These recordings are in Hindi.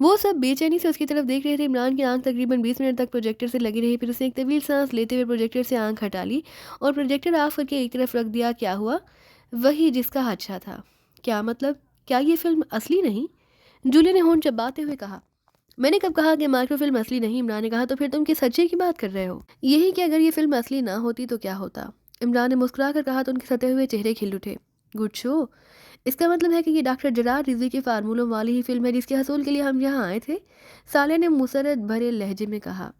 वो सब बेचैनी से उसकी तरफ देख रहे थे। इमरान की आंख तकरीबन 20 मिनट तक प्रोजेक्टर से लगी रही। फिर उसने एक तवील सांस लेते हुए प्रोजेक्टर से आंख हटा ली और प्रोजेक्टर ऑफ करके एक तरफ रख दिया। क्या हुआ? वही जिसका हादसा था। क्या मतलब? क्या ये फिल्म असली नहीं? जूली ने होंठ चबाते हुए कहा। मैंने कब कहा कि माइक्रोफिल्म असली नहीं? इमरान ने कहा। तो फिर तुम किस सच्चे की बात कर रहे हो? यही कि अगर ये फिल्म असली ना होती तो क्या होता? इमरान ने मुस्कुरा कर कहा तो उनके सते हुए चेहरे खिल उठे। Good show. इसका मतलब है कि ये डॉक्टर जरार रिजवी के फार्मूलों वाली ही फिल्म है जिसके हसूल के लिए हम यहाँ आए थे। साले ने मुसरत भरे लहजे में कहा।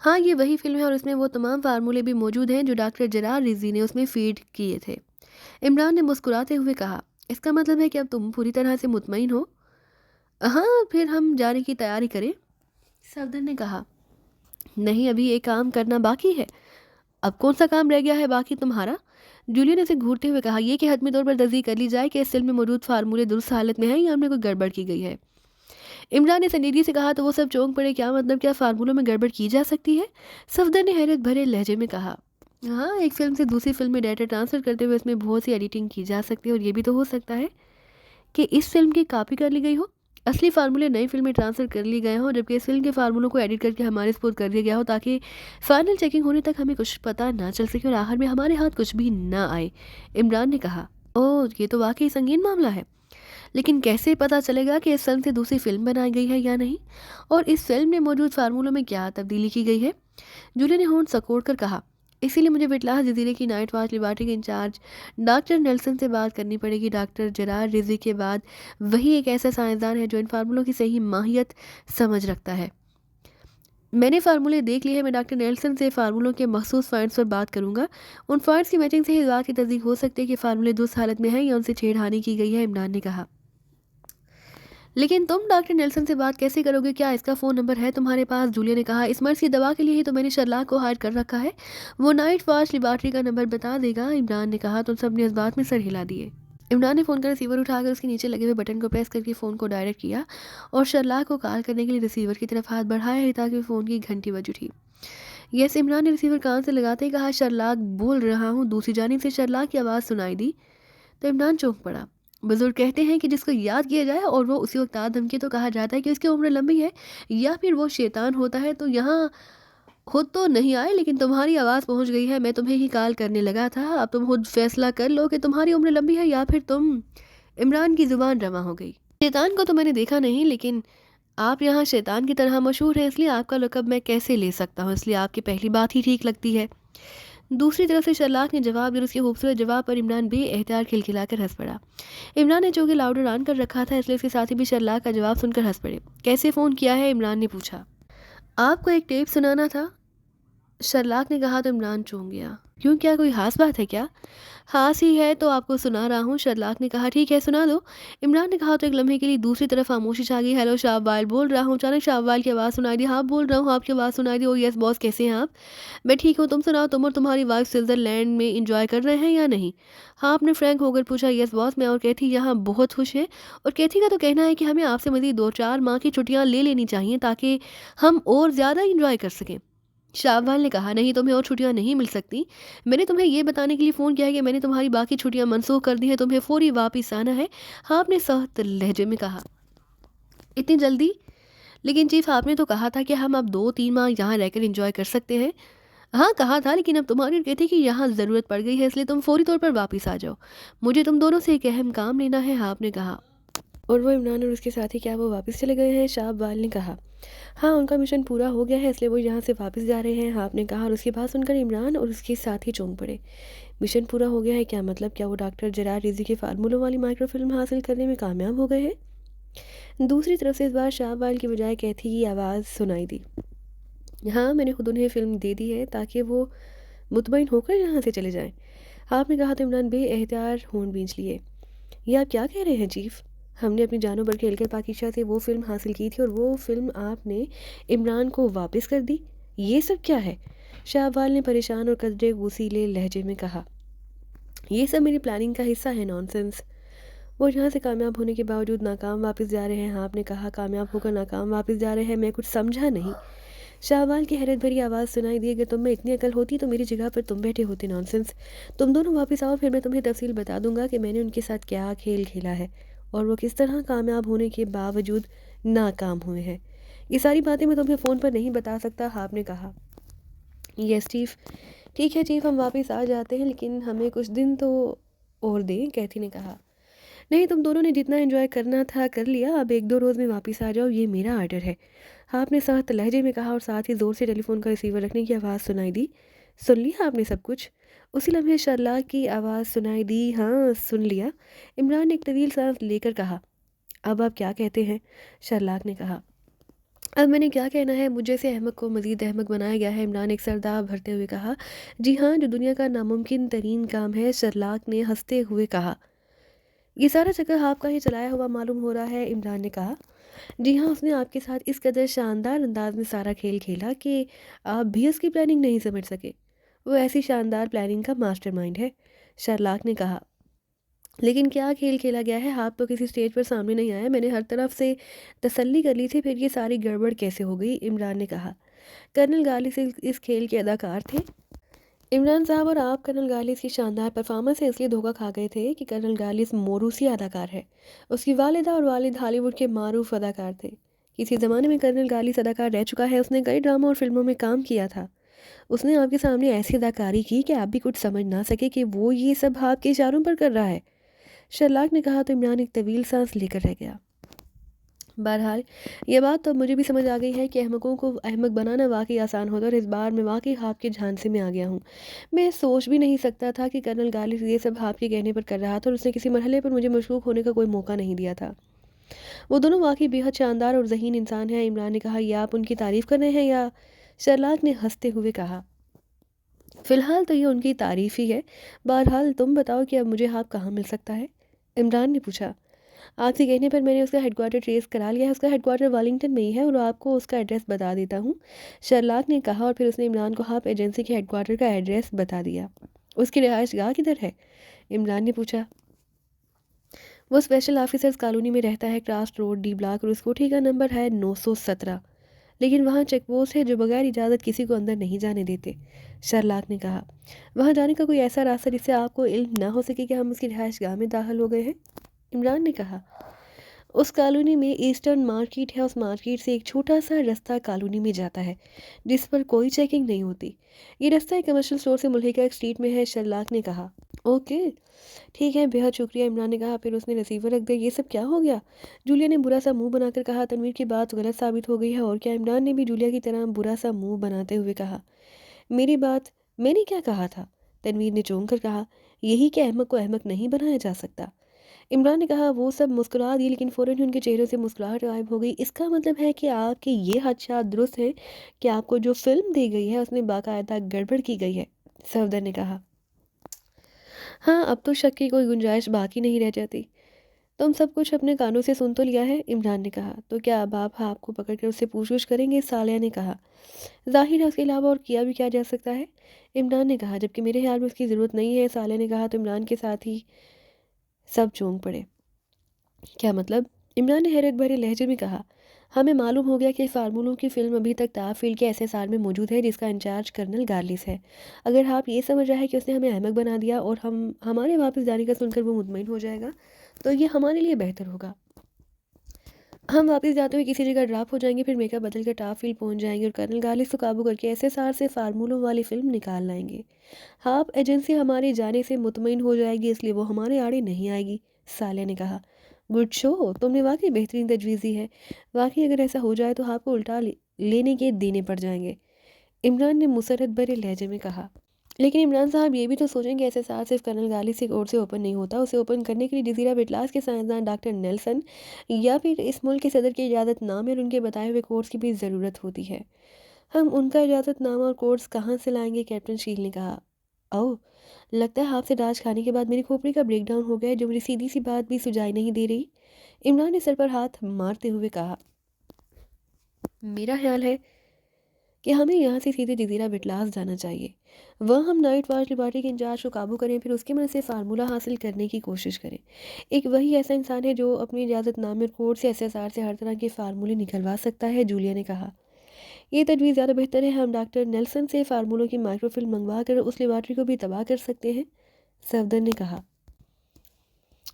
हाँ, ये वही फिल्म है और उसमें वो तमाम फार्मूले भी मौजूद हैं जो डॉक्टर जरार रिजवी ने उसमें फीड किए थे। इमरान ने मुस्कुराते हुए कहा। इसका मतलब है कि अब तुम पूरी तरह से मुतमईन हो? हाँ, फिर हम जाने की तैयारी करें? सफदर ने कहा। नहीं, अभी एक काम करना बाकी है। अब कौन सा काम रह गया है बाकी तुम्हारा? जूलिया ने उसे घूरते हुए कहा। ये कि हतमी तौर पर तस्दीक कर ली जाए कि इस फिल्म में मौजूद फार्मूले दुरुस्त हालत में हैं या उनमें कोई गड़बड़ की गई है। इमरान ने संजीदगी से कहा। तो वो सब चौंक पड़े। क्या मतलब? क्या फार्मूलों में गड़बड़ की जा सकती है? सफदर ने हैरत भरे लहजे में कहा। हाँ, एक फिल्म से दूसरी फिल्म में डाटा ट्रांसफ़र करते हुए इसमें बहुत सी एडिटिंग की जा सकती है और ये भी तो हो सकता है कि इस फिल्म की कॉपी कर ली गई हो। असली फार्मूले नई फिल्म में ट्रांसफ़र कर लिए गए हों जबकि इस फिल्म के फार्मूलों को एडिट करके हमारे स्पुर्द कर दिया गया हो ताकि फाइनल चेकिंग होने तक हमें कुछ पता ना चल सके और आखिर में हमारे हाथ कुछ भी ना आए। इमरान ने कहा। ओह, ये तो वाकई संगीन मामला है। लेकिन कैसे पता चलेगा कि इस फिल्म से दूसरी फिल्म बनाई गई है या नहीं? और इस फिल्म में मौजूद फार्मूलों में क्या तब्दीली की गई है? जूलिया ने होंठ सकोड़ कर कहा। इसीलिए मुझे विटलास जजीरे की नाइट वॉच लिबर्टी के इंचार्ज डॉक्टर नेल्सन से बात करनी पड़ेगी। डॉक्टर जरार रिजवी के बाद वही एक ऐसा साइंसदान है जो इन फार्मूलों की सही माहियत समझ रखता है। मैंने फार्मूले देख लिए हैं। मैं डॉक्टर नेल्सन से फार्मूलों के मखसूस पॉइंट्स पर बात करूंगा। उन पॉइंट्स की मैचिंग से ही इस बात की तस्दीक हो सकती है कि फार्मूले दुरुस्त हालत में हैं या उनसे छेड़खानी की गई है। इमरान ने कहा। लेकिन तुम डॉक्टर नेल्सन से बात कैसे करोगे? क्या इसका फ़ोन नंबर है तुम्हारे पास? जूलिया ने कहा। इस मर्ज़ की दवा के लिए ही तो मैंने शर्लाक को हायर कर रखा है। वो नाइट वॉच लिबर्टी का नंबर बता देगा। इमरान ने कहा। तो सब ने इस बात में सर हिला दिए। इमरान ने फ़ोन का रिसीवर उठाकर उसके नीचे लगे हुए बटन को प्रेस करके फ़ोन को डायरेक्ट किया और शर्लाक को कॉल करने के लिए रिसीवर की तरफ हाथ बढ़ाया ही ताकि फ़ोन की घंटी बज उठी। यस, इमरान ने रिसीवर कान से लगाते ही कहा। शर्लाक बोल रहा हूँ। दूसरी जानिब से शर्लाक की आवाज़ सुनाई दी तो इमरान चौंक पड़ा। बुजुर्ग कहते हैं कि जिसको याद किया जाए और वो उसी वक्त याद धमके तो कहा जाता है कि उसकी उम्र लंबी है या फिर वो शैतान होता है। तो यहाँ खुद तो नहीं आए लेकिन तुम्हारी आवाज़ पहुंच गई है। मैं तुम्हें ही कॉल करने लगा था। अब तुम खुद फैसला कर लो कि तुम्हारी उम्र लंबी है या फिर तुम। इमरान की जुबान रवा हो गई। शैतान को तो मैंने देखा नहीं लेकिन आप यहाँ शैतान की तरह मशहूर हैं इसलिए आपका लक़ब मैं कैसे ले सकता हूँ? इसलिए आपकी पहली बात ही ठीक लगती है। दूसरी तरफ से शर्लाक ने जवाब दिया। उसके खूबसूरत जवाब पर इमरान बेएहतियात खिलखिलाकर हंस पड़ा। इमरान ने चूंकि लाउडर ऑन कर रखा था इसलिए उसके साथी भी शर्लाक का जवाब सुनकर हंस पड़े। कैसे फ़ोन किया है? इमरान ने पूछा। आपको एक टेप सुनाना था, शर्लाक ने कहा तो इमरान चौंक गया। क्यों, क्या कोई खास बात है क्या? खास ही है तो आपको सुना रहा हूँ। शर्लाक ने कहा। ठीक है, सुना दो। इमरान ने कहा तो एक लम्हे के लिए दूसरी तरफ खामोशी छा गई। हेलो, शाहबाल बोल रहा हूँ। अचानक शाहबाल की आवाज़ सुनाई दी। हाँ बोल रहा हूँ, आपकी आवाज़ सुनाई दी। ओ यस बॉस, कैसे हैं आप? मैं ठीक हूँ, तुम सुनाओ। तुम और तुम्हारी वाइफ स्विट्ज़रलैंड में इंजॉय कर रहे हैं या नहीं? हाँ, आपने फ्रैंक होकर पूछा। यस बॉस, मैं और कैथी यहाँ बहुत खुश हैं और कैथी का तो कहना है कि हमें आपसे मज़ीद 2-4 माह की छुट्टियाँ ले लेनी चाहिए ताकि हम और ज़्यादा इंजॉय कर सकें। शाहबाल ने कहा। नहीं, तुम्हें और छुट्टियां नहीं मिल सकती। मैंने तुम्हें यह बताने के लिए फ़ोन किया है कि मैंने तुम्हारी बाकी छुट्टियां मनसूख कर दी हैं। तुम्हें फौरी वापस आना है। हाँ, आपने सख्त लहजे में कहा। इतनी जल्दी? लेकिन चीफ, आपने तो कहा था कि हम अब 2-3 माह यहाँ रहकर एंजॉय कर सकते हैं। हाँ, कहा था लेकिन अब तुम्हारी कहती कि यहाँ ज़रूरत पड़ गई है इसलिए तुम फौरी तौर पर वापस आ जाओ। मुझे तुम दोनों से एक अहम काम लेना है। हाँ, आपने कहा। और वो इमरान और उसके साथी क्या वो वापस चले गए हैं? शाहबाल ने कहा। हाँ, उनका मिशन पूरा हो गया है इसलिए वो यहाँ से वापस जा रहे हैं। हाँ, आपने कहा। और उसकी बात सुनकर इमरान और उसके साथी चौंक पड़े। मिशन पूरा हो गया है? क्या मतलब? क्या वो डॉक्टर जरार रिजी के फार्मूलों वाली माइक्रोफिल्म हासिल करने में कामयाब हो गए हैं? दूसरी तरफ से इस बार शाहबाल की बजाय कैथी की आवाज़ सुनाई दी। हाँ, मैंने खुद उन्हें फ़िल्म दे दी है ताकि वो मुतमईन होकर यहाँ से चले जाएं। आपने कहा तो इमरान बेएहतियात होंठ भींच लिए। ये आप क्या कह रहे हैं चीफ? हमने अपनी जानों पर खेलकर पाकिशा से वो फ़िल्म हासिल की थी और वो फ़िल्म आपने इमरान को वापस कर दी। ये सब क्या है? शाहबाल ने परेशान और कदरे गुसीले लहजे में कहा। ये सब मेरी प्लानिंग का हिस्सा है। नॉनसेंस। वो यहाँ से कामयाब होने के बावजूद नाकाम वापस जा रहे हैं। हाँ, आपने कहा। कामयाब होकर नाकाम वापस जा रहे हैं? मैं कुछ समझा नहीं। शाहबाल की हैरत भरी आवाज़ सुनाई दी। अगर तुम में इतनी अकल होती तो मेरी जगह पर तुम बैठे होते। नॉनसेंस। तुम दोनों वापस आओ फिर मैं तुम्हें तफसील बता दूंगा कि मैंने उनके साथ क्या खेल खेला है। और वो किस तरह कामयाब होने के बावजूद नाकाम हुए हैं। ये सारी बातें मैं तुम्हें फ़ोन पर नहीं बता सकता, हाप ने कहा। Yes chief. ठीक है चीफ, हम वापस आ जाते हैं, लेकिन हमें कुछ दिन तो और दें, कैथी ने कहा। नहीं, तुम दोनों ने जितना एंजॉय करना था कर लिया, अब 1-2 रोज़ में वापस आ जाओ, ये मेरा आर्डर है। आपने सख्त लहजे में कहा और साथ ही ज़ोर से टेलीफोन का रिसीवर रखने की आवाज़ सुनाई दी। सुन लिया आपने सब कुछ? उसी लम्हे शर्लाक की आवाज़ सुनाई दी। हाँ, सुन लिया। इमरान ने एक तवील सांस लेकर कहा। अब आप क्या कहते हैं? शर्लाक ने कहा। अब मैंने क्या कहना है, मुझ जैसे अहमक को मज़ीद अहमक बनाया गया है, इमरान एक सरदार भरते हुए कहा। जी हाँ, जो दुनिया का नामुमकिन तरीन काम है, शर्लाक ने हंसते हुए कहा। ये सारा चक्कर आपका ही चलाया हुआ मालूम हो रहा है, इमरान ने कहा। जी हाँ, उसने आपके साथ इस कदर शानदार अंदाज में सारा खेल खेला कि आप भी उसकी प्लानिंग नहीं समझ सके। वो ऐसी शानदार प्लानिंग का मास्टरमाइंड है, शर्लाक ने कहा। लेकिन क्या खेल खेला गया है, आप तो किसी स्टेज पर सामने नहीं आए, मैंने हर तरफ से तसल्ली कर ली थी, फिर ये सारी गड़बड़ कैसे हो गई, इमरान ने कहा। कर्नल गालिब इस खेल के अदाकार थे। इमरान साहब और आप कर्नल गालिब की शानदार परफॉर्मेंस से इसलिए धोखा खा गए थे कि कर्नल गालिब मोरूसी अदाकार है। उसकी वालिदा और वालिद हॉलीवुड के मारूफ अदाकार थे। किसी ज़माने में कर्नल गालिब अदाकार रह चुका है, उसने कई ड्रामा और फिल्मों में काम किया था। उसने आपके सामने ऐसी अदाकारी की कि आप भी कुछ समझ ना सके कि वो ये सब आपके इशारों पर कर रहा है। शर्लाक ने कहा तो इमरान एक तवील सांस लेकर रह गया। बहरहाल ये बात तो मुझे भी समझ आ गई है कि अहमकों को अहमक बनाना वाकई आसान होता है, और इस बार मैं वाकई आपके झांसे में आ गया हूँ। मैं सोच भी नहीं सकता था कि कर्नल गालिब ये सब आपके कहने पर कर रहा था, और उसने किसी मरहले पर मुझे मशकूक होने का कोई मौका नहीं दिया था। वो दोनों वाकई बेहद शानदार और ज़हीन इंसान हैं, इमरान ने कहा। या आप उनकी तारीफ़ कर रहे हैं या? शर्लाक ने हंसते हुए कहा। फ़िलहाल तो ये उनकी तारीफ़ ही है। बहरहाल तुम बताओ कि अब मुझे आप कहाँ मिल सकता है, इमरान ने पूछा। आपसे कहने पर मैंने उसका हेडक्वार्टर ट्रेस करा लिया है, उसका हेडक्वार्टर वेलिंगटन में ही है, और आपको उसका एड्रेस बता देता हूँ, शर्लाक ने कहा, और फिर उसने इमरान को हाप एजेंसी के हेडक्वार्टर का एड्रेस बता दिया। उसकी रिहाइश गाह किधर है, इमरान ने पूछा। वो स्पेशल ऑफिसर्स कॉलोनी में रहता है, क्रॉस रोड, डी ब्लॉक, और उसको ठीक का नंबर है 917। लेकिन वहाँ चेक पोस्ट है जो बगैर इजाज़त किसी को अंदर नहीं जाने देते, शर्लाक ने कहा। वहाँ जाने का कोई ऐसा रास्ता जिससे आपको इल्म ना हो सके कि हम उसकी रिहाइश गाह में दाखिल हो गए हैं, इमरान ने कहा। उस कॉलोनी में ईस्टर्न मार्केट है, उस मार्केट से एक छोटा सा रास्ता कॉलोनी में जाता है जिस पर कोई चेकिंग नहीं होती। ये रास्ता एक कमर्शियल स्टोर से मुल्हिका एक स्ट्रीट में है, शर्लाक ने कहा। ओके, ठीक है, बेहद शुक्रिया, इमरान ने कहा। फिर उसने रिसीवर रख दिया। ये सब क्या हो गया, जूलिया ने बुरा सा मुंह बनाकर कहा। तनवीर की बात गलत साबित हो गई है, और क्या, इमरान ने भी जूलिया की तरह बुरा सा मुंह बनाते हुए कहा। मेरी बात मैंने क्या कहा था, तनवीर ने चौंक कर कहा। यही कि अहमक को अहमक नहीं बनाया जा सकता, इमरान ने कहा। वो सब मुस्कुरा दी, लेकिन फ़ौरन ही उनके चेहरे से मुस्कुराहट गायब हो गई। इसका मतलब है कि आपके ये खदशात दुरुस्त हैं कि आपको जो फ़िल्म दी गई है उसमें बाकायदा गड़बड़ की गई है, सफदर ने कहा। हाँ, अब तो शक की कोई गुंजाइश बाकी नहीं रह जाती। तुम सब कुछ अपने कानों से सुन तो लिया है, इमरान ने कहा। तो क्या अब आप आपको पकड़ कर उससे पूछ-पूछ करेंगे, सालिया ने कहा। ज़ाहिर है उसके अलावा और किया भी क्या जा सकता है, इमरान ने कहा। जबकि मेरे ख्याल में उसकी ज़रूरत नहीं है, सालिया ने कहा। तो इमरान के साथ ही सब चौंक पड़े। क्या मतलब, इमरान ने हैरत भरे लहजे में कहा। हमें मालूम हो गया कि फार्मूलों की फ़िल्म अभी तक ताफ़ील के एसएसआर में मौजूद है, जिसका इंचार्ज कर्नल गार्लिस है। अगर आप ये समझ रहा है कि उसने हमें अहमक बना दिया और हम हमारे वापस जाने का सुनकर वो मुतमईन हो जाएगा, तो ये हमारे लिए बेहतर होगा। हम वापस जाते हुए किसी जगह ड्रॉप हो जाएंगे, फिर मेकअप बदल कर टाफील पहुंच जाएंगे और कर्नल गालिस को काबू करके एसएसआर से फार्मूलों वाली फ़िल्म निकाल लाएंगे। हाप एजेंसी हमारे जाने से मुतमईन हो जाएगी, इसलिए वो हमारे आड़े नहीं आएगी, साले ने कहा। गुड शो, तुमने वाकई बेहतरीन तजवीज़ दी है। वाकई अगर ऐसा हो जाए तो आपको उल्टा लेने के देने पड़ जाएंगे, इमरान ने मुसरत भरे लहजे में कहा। लेकिन इमरान साहब ये भी तो सोचेंगे, एसएसआर सिर्फ कर्नल गालिब की ओर से ओपन नहीं होता। उसे ओपन करने के लिए जजीरा बिटलास के साइंसदान डॉक्टर नेल्सन या फिर इस मुल्क के सदर की इजाज़तनामे और उनके बताए हुए कोर्स की भी ज़रूरत होती है। हम उनका इजाज़तनामा और कोर्स कहाँ से लाएंगे, कैप्टन शील ने कहा। ओह, लगता है आपसे राज खाने के बाद मेरी खोपड़ी का ब्रेकडाउन हो गया है, जो मेरी सीधी सी बात भी सुझाई नहीं दे रही, इमरान ने सर पर हाथ मारते हुए कहा। मेरा ख्याल है कि हमें यहाँ से सीधे जजीरा बिटलास जाना चाहिए। वह हम नाइट वॉच लिबर्टी के इंचार्ज को काबू करें, फिर उसकी मदद से फार्मूला हासिल करने की कोशिश करें। एक वही ऐसा इंसान है जो अपनी इजाज़तनामे और कोर्ट से एसएसआर से हर तरह के फार्मूले निकलवा सकता है, जूलिया ने कहा। ये तजवीज़ ज़्यादा बेहतर है। हम डॉक्टर नेल्सन से फार्मूलों की माइक्रोफिल्म मंगवा कर उस लेबॉर्ट्री को भी तबाह कर सकते हैं, सफदर ने कहा।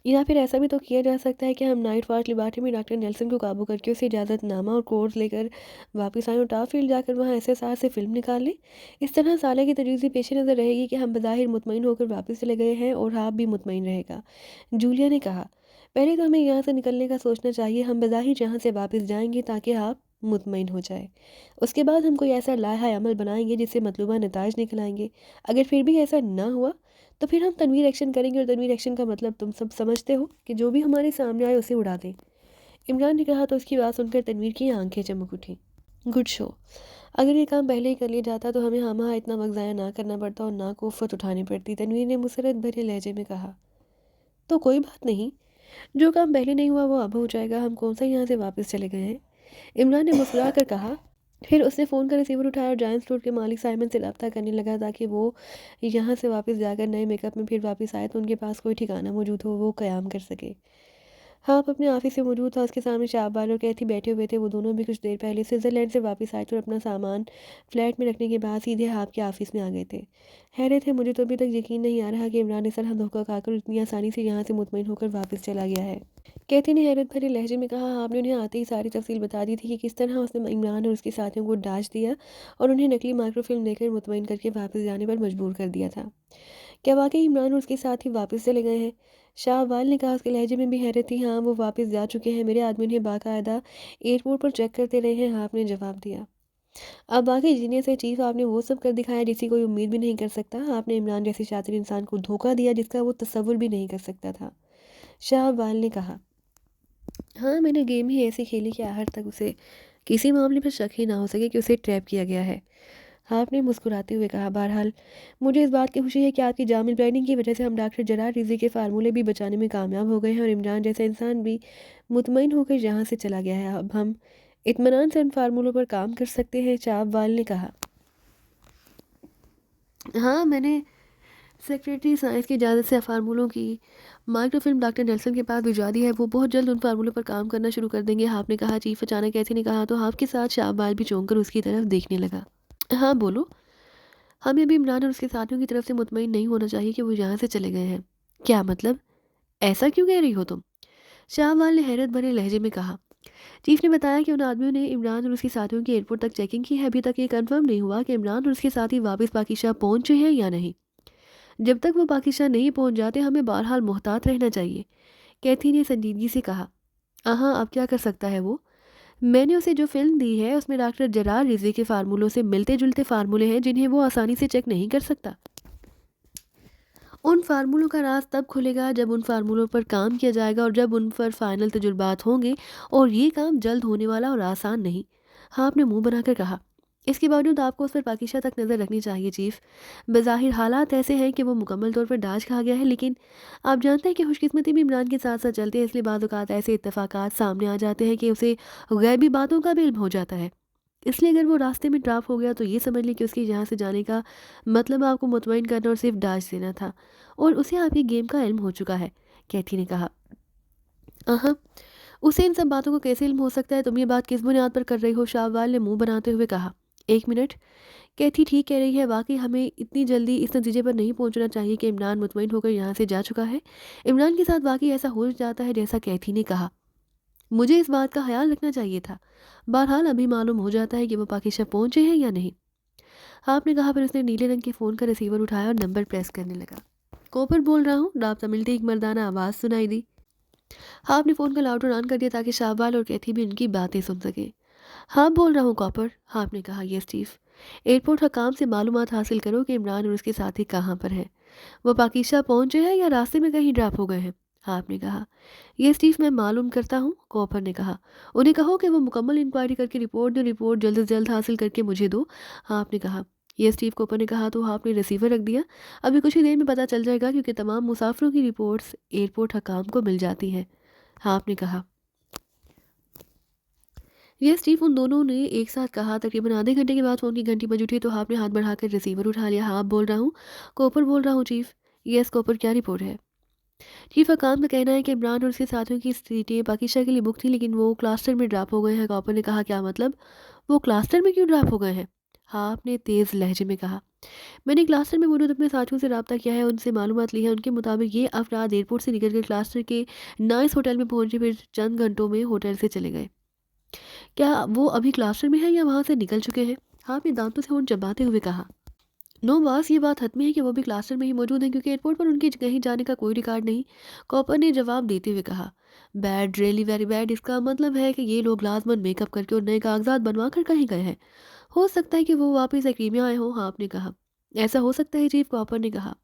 या फिर ऐसा भी तो किया जा सकता है कि हम नाइट वॉच लेबॉरेटरी में डॉक्टर नेल्सन को काबू करके उसे इजाज़तनामा और कोर्स लेकर वापस आएँ और टारफील्ड जाकर वहाँ एसएसआर से फ़िल्म निकाल लें। इस तरह साला की तजवीज़ पेश नज़र रहेगी कि हम बज़ाहिर मुतमईन होकर वापस चले गए हैं और आप भी मुतमईन रहेगा। जूलिया ने कहा, पहले तो हमें यहाँ से निकलने का सोचना चाहिए। हम बज़ाहिर यहाँ से वापस जाएँगे ताकि आप मुतमईन हो जाए। उसके बाद हम कोई ऐसा लाहा अमल बनाएँगे जिससे मतलूबा नताइज निकल आएँगे। अगर फिर भी ऐसा ना हुआ तो फिर हम तनवीर एक्शन करेंगे, और तनवीर एक्शन का मतलब तुम सब समझते हो कि जो भी हमारे सामने आए उसे उड़ा दें। इमरान ने कहा तो उसकी बात सुनकर तनवीर की आंखें चमक उठी। Good show. अगर ये काम पहले ही कर लिया जाता तो हमें खामखा इतना वक्त ज़ाया ना करना पड़ता और ना को उफ़्फ़त उठानी पड़ती, तनवीर ने मुसरत भरे लहजे में कहा। तो कोई बात नहीं, जो काम पहले नहीं हुआ वो अब हो जाएगा। हम कौन सा यहाँ से वापस चले गए हैं? इमरान ने मुस्कुरा कर कहा। फिर उसने फ़ोन का रिसीवर उठाया और जायंट स्टोर के मालिक साइमन से रब्ता करने लगा ताकि वो यहाँ से वापस जाकर नए मेकअप में फिर वापस आए तो उनके पास कोई ठिकाना मौजूद हो, वो क़याम कर सके। हाँ, आप अपने ऑफिस में मौजूद था, उसके सामने शाहबान और कैथी बैठे हुए थे। वो दोनों भी कुछ देर पहले स्विट्ज़रलैंड से वापस आए थे और अपना सामान फ्लैट में रखने के बाद सीधे आपके ऑफिस में आ गए थे। हैरत है, मुझे तो अभी तक यकीन नहीं आ रहा कि इमरान इस तरह धोखा खाकर इतनी आसानी से यहाँ से मुतमईन होकर वापस चला गया है। कैथी ने हैरत भरे लहजे में कहा, आपने उन्हें आते ही सारी तफसील बता दी थी कि किस तरह उसने इमरान और उसके साथियों को डांच दिया और उन्हें नकली माइक्रोफिल्म देकर मुतमईन करके वापस जाने पर मजबूर कर दिया था। क्या वाकई इमरान और उसके साथी वापस चले गए हैं? शाह अव्वल ने कहा, उसके लहजे में भी हैरत थी। हाँ, वो वापस जा चुके हैं, मेरे आदमी उन्हें बाकायदा एयरपोर्ट पर चेक करते रहे हैं, आपने जवाब दिया। अब वाकई जीनियस है चीफ, आपने वो सब कर दिखाया जिसकी कोई उम्मीद भी नहीं कर सकता। आपने इमरान जैसे शातिर इंसान को धोखा दिया जिसका वो तसव्वुर भी नहीं कर सकता था। शाह अव्वल ने कहा, हाँ, मैंने गेम ही ऐसी खेली कि आखिर तक उसे किसी मामले पर शक ही ना हो सके कि उसे ट्रैप किया गया है। आपने मुस्कुराते हुए कहा, बहरहाल मुझे इस बात की खुशी है कि आपकी जामिल प्लानिंग की वजह से हम डॉक्टर जरार रिजी के फार्मूले भी बचाने में कामयाब हो गए हैं और इमरान जैसा इंसान भी मुतमईन होकर यहाँ से चला गया है। अब हम इत्मीनान से उन फार्मूलों पर काम कर सकते हैं, चाप वाल ने कहा। हाँ, मैंने सेक्रेटरी साइंस की इजाज़त से फार्मूलों की माइक्रोफिल्म डॉक्टर नेल्सन के पास भिजवा दी है। वो बहुत जल्द उन फार्मूलों पर काम करना शुरू कर देंगे, आपने कहा। चीफ अचानक ऐसे ने कहा तो आपके साथ शाहबाज भी चौंक कर उसकी तरफ देखने लगा। हाँ, बोलो। हमें अभी इमरान और उसके साथियों की तरफ से मुतमईन नहीं होना चाहिए कि वो यहाँ से चले गए हैं। क्या मतलब? ऐसा क्यों कह रही हो तुम? शाहवाल ने हैरत भरे लहजे में कहा। चीफ ने बताया कि उन आदमियों ने इमरान और उसके साथियों की एयरपोर्ट तक चेकिंग की है। अभी तक ये कंफर्म नहीं हुआ कि इमरान और उसके साथी वापस पाकिस्तान पहुंचे हैं या नहीं। जब तक वो पाकिस्तान नहीं पहुंच जाते हमें बहरहाल मोहतात रहना चाहिए, कैथी ने संजीदगी से कहा। हाँ, अब क्या कर सकता है वो? मैंने उसे जो फ़िल्म दी है उसमें डॉक्टर जरार रिज़वी के फार्मूलों से मिलते-जुलते फार्मूले हैं जिन्हें वो आसानी से चेक नहीं कर सकता। उन फार्मूलों का राज तब खुलेगा जब उन फार्मूलों पर काम किया जाएगा और जब उन पर फाइनल तजुर्बात होंगे, और ये काम जल्द होने वाला और आसान नहीं। हाँ, आपने मुँह बनाकर कहा। इसके बावजूद आपको उस पर पाकिस्तान तक नज़र रखनी चाहिए चीफ। बज़ाहिर हालात ऐसे हैं कि वो मुकम्मल तौर पर डाच खा गया है, लेकिन आप जानते हैं कि खुशकिस्मती भी इमरान के साथ साथ चलती है, इसलिए बाज़ औक़ात ऐसे इत्तफ़ाक़ात सामने आ जाते हैं कि उसे गैबी बातों का भी इल्म हो जाता है। इसलिए अगर वो रास्ते में ड्रॉप हो गया तो ये समझ लें कि उसके यहाँ से जाने का मतलब आपको मुतमईन करना और सिर्फ डांच देना था, और उसे आपकी गेम का इल्म हो चुका है, कैथी ने कहा। हाँ, उसे इन सब बातों को कैसे इल्म हो सकता है? तुम ये बात किस बुनियाद पर कर रही हो? शाहवाल ने मुंह बनाते हुए कहा। एक मिनट, कैथी ठीक कह रही है। वाकई हमें इतनी जल्दी इस नतीजे पर नहीं पहुंचना चाहिए कि इमरान मुतमईन होकर यहाँ से जा चुका है। इमरान के साथ वाकई ऐसा हो जाता है जैसा कैथी ने कहा। मुझे इस बात का ख्याल रखना चाहिए था। बहरहाल अभी मालूम हो जाता है कि वो पाकिस्तान पहुंचे हैं या नहीं। आपने कहा। फिर उसने नीले रंग के फ़ोन का रिसीवर उठाया और नंबर प्रेस करने लगा। कॉपर बोल रहा हूँ, राब्ता मिलते ही एक मर्दाना आवाज़ सुनाई दी। आपने फ़ोन का लाउडर ऑन कर दिया ताकि शाहबाल और कैथी भी उनकी बातें सुन सके। हाँ, बोल रहा हूँ कॉपर। आपने कहा। Yes chief. एयरपोर्ट हकाम से मालूमात हासिल करो कि इमरान और उसके साथी कहाँ पर हैं। वो पाकिस्तान पहुंचे हैं या रास्ते में कहीं ड्रॉप हो गए हैं। आपने कहा। ये स्टीव मैं मालूम करता हूँ, कॉपर ने कहा। उन्हें कहो कि वो मुकम्मल इंक्वायरी करके रिपोर्ट दो, रिपोर्ट जल्द से जल्द हासिल करके मुझे दो। आपने कहा। ये स्टीव, कॉपर ने कहा। तो आपने रिसीवर रख दिया? अभी कुछ ही देर में पता चल जाएगा क्योंकि तमाम मुसाफिरों की रिपोर्ट्स एयरपोर्ट हकाम को मिल जाती हैं। आपने कहा। ये स्टीव, उन दोनों ने एक साथ कहा। तकरीबन आधे घंटे के बाद फ़ोन की घंटी बज उठी तो आपने हाथ बढ़ाकर रिसीवर उठा लिया। हाँ, बोल रहा हूँ, कॉपर बोल रहा हूँ चीफ। यस कॉपर, क्या रिपोर्ट है? चीफ हकाम का कहना है कि इमरान और उसके साथियों की सीटें पाकिस्तान के लिए बुक थी, लेकिन वो क्लास्टर में ड्रॉप हो गए हैं। कॉपर ने कहा। क्या मतलब? वो क्लास्टर में क्यों ड्रॉप हो गए हैं? हाँ, आपने तेज़ लहजे में कहा। मैंने क्लास्टर में मौजूद अपने साथियों से राब्ता किया है, उनसे मालूमात ली है। उनके मुताबिक ये अफराद एयरपोर्ट से निकलकर क्लास्टर के नाइस होटल में पहुंचे, फिर चंद घंटों में होटल से चले गए। क्या वो अभी क्लास्टर में है या वहां से निकल चुके हैं? हाँ, अपने दांतों से होंठ चबाते हुए कहा। नो बॉस, ये बात हतमी है कि वो भी क्लासरूम में ही मौजूद हैं, क्योंकि एयरपोर्ट पर उनके कहीं जाने का कोई रिकॉर्ड नहीं। कॉपर ने जवाब देते हुए कहा। Bad, really very bad. इसका मतलब है कि ये लोग लाजमन मेकअप करके और नए कागजात बनवा कर कहीं गए हैं। हो सकता है कि वो वापस एक्रीमिया आए हों। हाँ, आपने कहा। ऐसा हो सकता है चीफ, कॉपर ने कहा।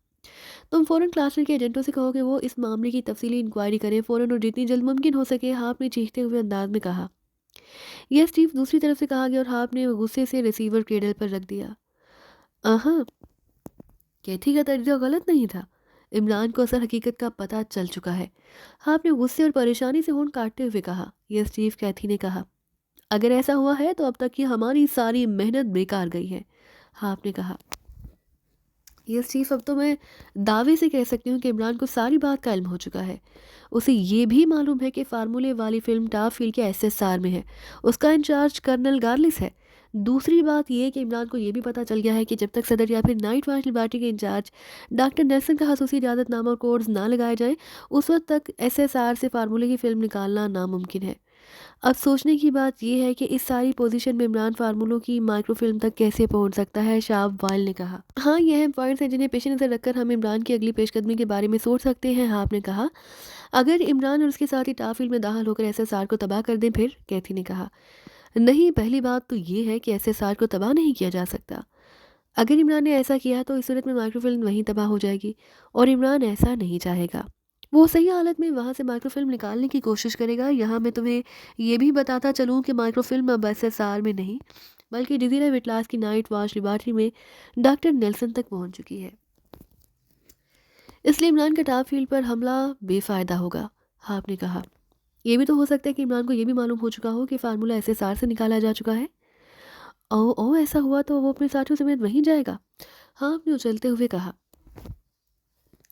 तुम फ़ौरन क्लासरूम के एजेंटों से कहो कि वो इस मामले की तफसीली इंक्वायरी करें, फ़ौरन और जितनी जल्द मुमकिन हो सके। हाँ, आपने चीखते हुए अंदाज में कहा। यह स्टीव दूसरी तरफ से कहा गया और हाँ, आपने गुस्से से रिसीवर केडल पर रख दिया। हाँ, कैथी का तरीका गलत नहीं था। इमरान को असल हकीकत का पता चल चुका है। हाँ, आपने गुस्से और परेशानी से होंठ काटते हुए कहा। यह स्टीव, कैथी ने कहा। अगर ऐसा हुआ है तो अब तक की हमारी सारी मेहनत बेकार गई है। हाँ, आपने कहा। यस चीफ, अब तो मैं दावे से कह सकती हूँ कि इमरान को सारी बात का इल्म हो चुका है। उसे ये भी मालूम है कि फार्मूले वाली फिल्म टॉप फील्ड के एसएसआर में है। उसका इंचार्ज कर्नल गार्लिस है। दूसरी बात यह कि इमरान को यह भी पता चल गया है कि जब तक सदर या फिर नाइट वॉच लिबर्टी के इंचार्ज डॉक्टर नेल्सन का खसूसी इजाज़तनामा और कोड्स ना लगाए जाएं, उस वक्त तक एसएसआर से फार्मूले की फिल्म निकालना नामुमकिन है। अब सोचने की बात यह है कि इस सारी पोजीशन में इमरान फार्मूलों की माइक्रोफिल्म तक कैसे पहुंच सकता है, शाह वाइल ने कहा। हाँ, यह है पॉइंट्स हैं जिन्हें पेश नज़र रखकर हम इमरान की अगली पेशकदमी के बारे में सोच सकते हैं। हाँ, आपने कहा। अगर इमरान और उसके साथी टाफिल में दाखिल होकर एसएसआर को तबाह कर दें फिर, कैथी ने कहा। नहीं, पहली बात तो ये है कि एसएसआर को तबाह नहीं किया जा सकता। अगर इमरान ने ऐसा किया तो इस सूरत में माइक्रोफिल्म वहीं तबाह हो जाएगी और इमरान ऐसा नहीं चाहेगा। वो सही हालत में वहाँ से माइक्रोफिल्म निकालने की कोशिश करेगा। यहाँ मैं तुम्हें ये भी बताता चलूँ कि माइक्रोफिल्म अब एसएसआर में नहीं बल्कि जजीरा विटलास की नाइट वॉच लिबर्टी में डॉक्टर नेल्सन तक पहुँच चुकी है। इसलिए इमरान का टॉप फील्ड पर हमला बेफ़ायदा होगा। हाँ, आपने कहा। ये भी तो हो सकता है कि इमरान को ये भी मालूम हो चुका हो कि फार्मूला एसएसआर से निकाला जा चुका है। ओह ओह, ऐसा हुआ तो वो अपने साथियों समेत वहीं जाएगा। हाँ, आपने उछलते हुए कहा।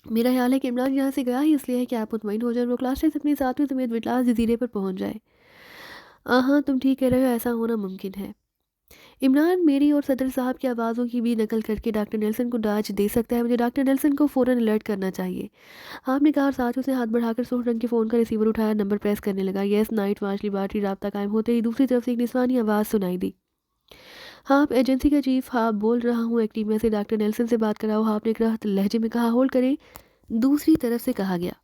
मेरा ख्याल है कि इमरान यहाँ से गया ही इसलिए है कि आप मुतमईन हो जाए और वो क्लास से अपने साथियों समेत विटलास जजीरे पर पहुँच जाए। हाँ, तुम ठीक कह रहे हो, ऐसा होना मुमकिन है। इमरान मेरी और सदर साहब की आवाज़ों की भी नकल करके डॉक्टर नेल्सन को डाच दे सकता है। मुझे डॉक्टर नेल्सन को फ़ौरन अलर्ट करना चाहिए। आपने कहा और साथियों से हाथ बढ़ाकर सोच रंग के फ़ोन का रिसीवर उठाया, नंबर प्रेस करने लगा। Yes night watch liberty. राब्ता कायम होते ही दूसरी तरफ से एक निस्वानी आवाज़ सुनाई दी। हाँ, आप एजेंसी का चीफ। हाँ, बोल रहा हूँ एक्टीमिया से। डॉक्टर नेल्सन से बात कराओ। हाँ, आपने एक राहत लहजे में कहा। होल्ड करें, दूसरी तरफ से कहा गया।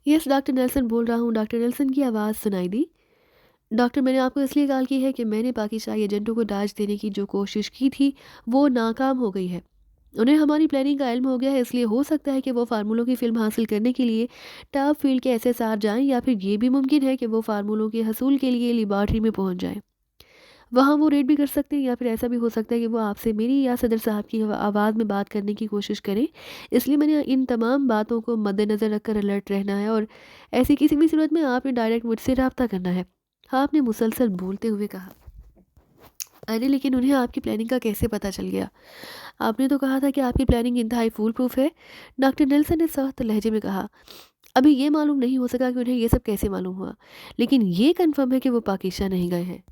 यस डॉक्टर नेल्सन बोल रहा हूँ। डॉक्टर नेल्सन की आवाज़ सुनाई दी। डॉक्टर, मैंने आपको इसलिए कॉल की है कि मैंने पाकिस्तानी एजेंटों को दाज देने की जो कोशिश की थी वो नाकाम हो गई है। उन्हें हमारी प्लानिंग का इल्म हो गया है, इसलिए हो सकता है कि वो फार्मूलों की फ़िल्म हासिल करने के लिए टॉप फील्ड के एसएसआर जाएं, या फिर ये भी मुमकिन है कि वो फार्मूलों के हसूल के लिए लिबर्टी में पहुंच जाएं। वहाँ वो रेड भी कर सकते हैं, या फिर ऐसा भी हो सकता है कि वो आपसे मेरी या सदर साहब की आवाज़ में बात करने की कोशिश करें। इसलिए मैंने इन तमाम बातों को मद्देनज़र रखकर अलर्ट रहना है और ऐसी किसी भी सूरत में आपने डायरेक्ट मुझसे रब्ता करना है। हाँ, आपने मुसलसल बोलते हुए कहा। अरे लेकिन उन्हें आपकी प्लानिंग का कैसे पता चल गया? आपने तो कहा था कि आपकी प्लानिंग इंतहाई फूल प्रूफ है। डॉक्टर नेल्सन ने सख्त लहजे में कहा। अभी ये मालूम नहीं हो सका कि उन्हें ये सब कैसे मालूम हुआ, लेकिन ये कन्फर्म है कि वो पाकिस्तान नहीं गए हैं,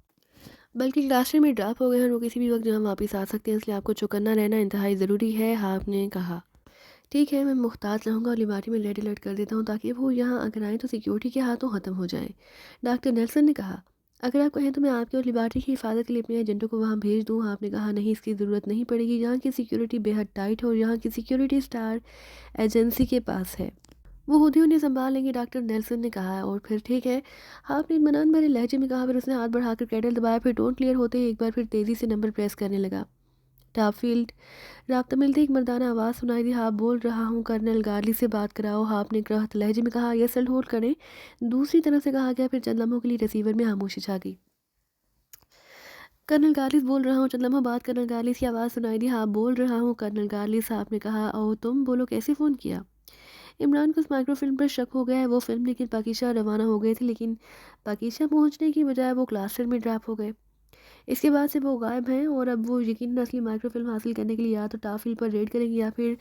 बल्कि रास्ते में ड्रॉप हो गए हैं। वो किसी भी वक्त यहाँ वापस आ सकते हैं, इसलिए आपको चौकन्ना रहना इंतहाई ज़रूरी है। हाँ, आपने कहा। ठीक है, मैं मुहतात रहूँगा और लिबार्टी में रेड अलर्ट कर देता हूँ ताकि वो यहाँ अगर आएँ तो सिक्योरिटी के हाथों ख़त्म हो जाएँ। डॉक्टर नेल्सन ने कहा। अगर आप कहें तो मैं आपकी और लिबार्टी की हिफाजत के लिए अपने एजेंटों को वहाँ भेज दूँ। आपने कहा। नहीं, इसकी ज़रूरत नहीं पड़ेगी। यहाँ की सिक्योरिटी बेहद टाइट है और यहाँ की सिक्योरिटी स्टार एजेंसी के पास है, वो खुद ही उन्हें संभाल लेंगे। डॉक्टर नेल्सन ने कहा। और फिर ठीक है, आपने इत्मीनान भरे लहजे में कहा। फिर उसने हाथ बढ़ाकर कैडल दबाया। फिर टोन क्लियर होते ही एक बार फिर तेज़ी से नंबर प्रेस करने लगा। Top field. राब्ता मिलते ही एक मर्दाना आवाज़ सुनाई दी। हाँ, बोल रहा हूँ, कर्नल गार्ली से बात कराओ। हाँ, आपने ग्रहत लहजे में कहा। यस सर, होल्ड करें, दूसरी तरफ से कहा गया। फिर चंद लम्हों के लिए रिसीवर में खामोशी छा गई। कर्नल गार्लिस बोल रहा हूँ। चंद लम्हों बाद कर्नल गार्लिस की आवाज़ सुनाई दी। हाँ, बोल रहा हूँ कर्नल गार्लिस। आपने कहा। ओ तुम बोलो, कैसे फ़ोन किया? इमरान को उस माइक्रोफिल्म पर शक हो गया है। वो फिल्म लेकिन पाकिस्तान रवाना हो गए थे, लेकिन पाकिस्तान पहुंचने की बजाय वो क्लास्टर में ड्रॉप हो गए। इसके बाद से वो गायब हैं और अब वो यकीनन असली माइक्रोफिल्म हासिल करने के लिए या तो टाफिल पर रेड करेंगे या फिर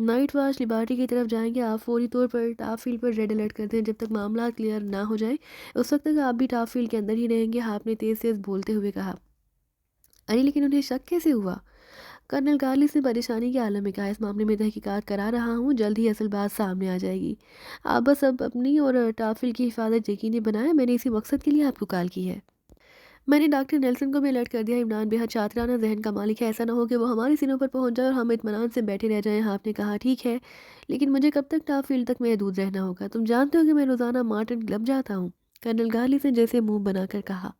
नाइट वॉच लिबर्टी की तरफ जाएंगे। आप फौरी तौर पर टाफिल पर रेड अलर्ट करते हैं जब तक मामला क्लियर ना हो जाए। उस वक्त तक आप भी टाफिल के अंदर ही रहेंगे। हाँ, आपने तेज़ तेज़ बोलते हुए कहा। अरे लेकिन उन्हें शक कैसे हुआ? कर्नल गार्लिस ने परेशानी के आलम में कहा, इस मामले में तहकीकात करा रहा हूँ, जल्द ही असल बात सामने आ जाएगी। आप बस अब अपनी और टाफिल की हिफाजत यकीनी बनाएं, मैंने इसी मकसद के लिए आपको कॉल की है। मैंने डॉक्टर नेल्सन को भी अलर्ट कर दिया। इमरान बेहद शातिराना जहन का मालिक है, ऐसा ना हो कि वो हमारे सीनों पर पहुंच जाए और हम इत्मीनान से बैठे रह जाएं। हाँ, आपने कहा ठीक है, लेकिन मुझे कब तक टॉप फील्ड तक महदूद रहना होगा? तुम जानते हो कि मैं रोज़ाना मार्टिन क्लब जाता हूँ, कर्नल गार्लिस ने जैसे मुंह बनाकर कहा।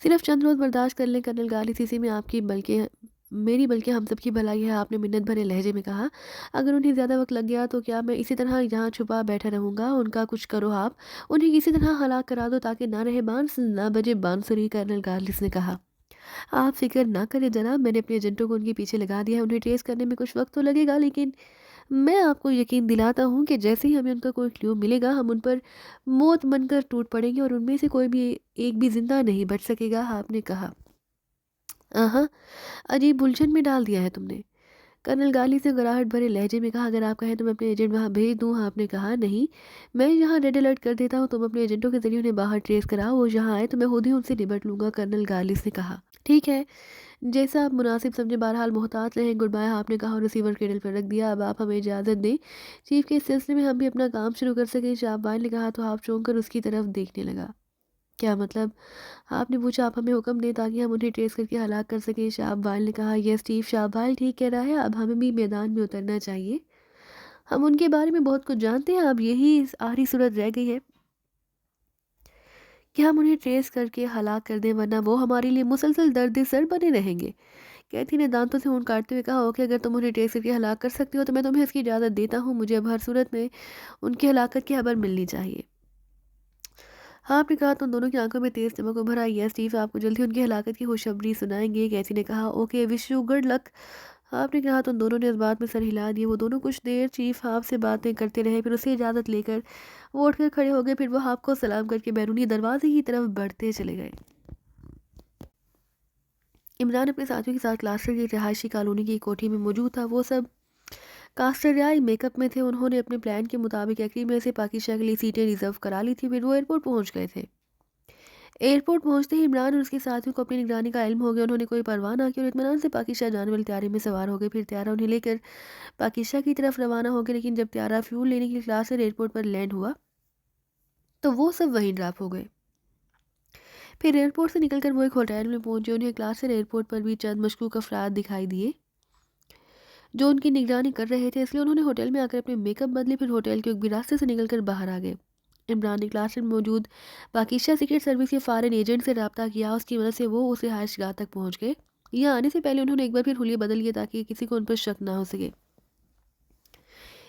सिर्फ चंद रोज़ बर्दाश्त कर लें कर्नल गार्लिस, इसी में आपकी बल्कि हम सबकी भलाई है, आपने मिन्नत भरे लहजे में कहा। अगर उन्हें ज़्यादा वक्त लग गया तो क्या मैं इसी तरह यहाँ छुपा बैठा रहूँगा? उनका कुछ करो आप, उन्हें किसी तरह हलाक करा दो ताकि ना रहे बांस ना बजे बांसुरी, कर्नल गार्लिस ने कहा। आप फिक्र ना करें जनाब, मैंने अपने एजेंटों को उनके पीछे लगा दिया है। उन्हें ट्रेस करने में कुछ वक्त तो लगेगा, लेकिन मैं आपको यकीन दिलाता हूँ कि जैसे ही हमें उनका कोई क्ल्यू मिलेगा, हम उन पर मौत बनकर टूट पड़ेंगे और उनमें से कोई भी एक भी जिंदा नहीं बच सकेगा, आपने कहा। हाँ, अजीब उलझन में डाल दिया है तुमने, कर्नल गाली से गराहट भरे लहजे में कहा। अगर आप कहें तो मैं अपने एजेंट वहाँ भेज दूँ? आपने कहा नहीं, मैं यहाँ रेड अलर्ट कर देता हूँ, तुम अपने एजेंटों के जरिए उन्हें बाहर ट्रेस कराओ, वो यहाँ आए तो मैं खुद ही उनसे निपट लूँगा, कर्नल गालिस ने कहा। ठीक है, जैसा आप मुनासिब समझे, बहरहाल मोहतात रहें, गुड बाय, आपने कहा और रिसीवर केबल पर रख दिया। अब आप हमें इजाज़त दें चीफ के इस सिलसिले में हम भी अपना काम शुरू कर सकें, शाहबान ने कहा तो हाफ चौंक कर उसकी तरफ देखने लगा। क्या मतलब? आपने पूछा। आप हमें हुक्म दें ताकि हम उन्हें ट्रेस करके हलाक कर सकें, शाहबान ने कहा। यस स्टीव, शाहबान ठीक कह रहा है, अब हमें भी मैदान में उतरना चाहिए, हम उनके बारे में बहुत कुछ जानते हैं, अब यही आखिरी सूरत रह गई है कि हम उन्हें ट्रेस करके हलाक कर दें, वरना वो हमारे लिए मुसलसल दर्द सर बने रहेंगे। कैथी ने दांतों से ऊन काटते हुए कहा, ओके, अगर तुम उन्हें ट्रेस करके हलाक कर सकती हो तो मैं तुम्हें इसकी इजाज़त देता हूँ, मुझे अब हर सूरत में उनकी हलाकत की खबर मिलनी चाहिए। हाँ, आपने कहा तो उन दोनों की आंखों में तेज चमक उभर आई। यस स्टीव, आपको जल्द ही उनकी हलाकत की खुशखबरी सुनाएंगे, कैथी ने कहा। Okay, wish you good luck. आपने कहा तो उन दोनों ने इस बात में सर हिला दिए। वो दोनों कुछ देर चीफ हाफ से बातें करते रहे, फिर उससे इजाज़त लेकर वो उठकर खड़े हो गए। फिर वो हाफ को सलाम करके बैरूनी दरवाजे की तरफ बढ़ते चले गए। इमरान अपने साथियों के साथ क्लास्टर की रिहायशी कॉलोनी की कोठी में मौजूद था। वो सब कास्टरियाई मेकअप में थे। उन्होंने अपने प्लान के मुताबिक एक्री में से पाकिस्तान के लिए सीटें रिजर्व करा ली थी। फिर वो एयरपोर्ट पहुंच गए थे। एयरपोर्ट पहुंचते ही इमरान और उसके साथियों को अपनी निगरानी का इल्म हो गया। उन्होंने कोई परवाह ना की और इत्मीनान से पाकिस्तान जाने वाली तैयारी में सवार हो गए। फिर त्यारा उन्हें लेकर पाकिस्तान की तरफ रवाना हो गया, लेकिन जब त्यारा फ्यूल लेने के लिए क्लास एयरपोर्ट पर लैंड हुआ तो वो सब वहीं ड्रॉप हो गए। फिर एयरपोर्ट से निकलकर वो एक होटल में पहुंचे। उन्हें क्लास एयरपोर्ट पर भी चंद मशकूक अफराद दिखाई दिए जो उनकी निगरानी कर रहे थे, इसलिए उन्होंने होटल में आकर अपने मेकअप बदले। फिर होटल के एक भी रास्ते से निकलकर बाहर आ गए। इमरान ने क्लास में मौजूद पाकिस्तान सीक्रेट सर्विस के फॉरेन एजेंट से रब्ता किया, उसकी मदद से वो उसे हाशगाह तक पहुंच गए। यहाँ आने से पहले उन्होंने एक बार फिर हुलिये बदल लिए ताकि किसी को उन पर शक ना हो सके।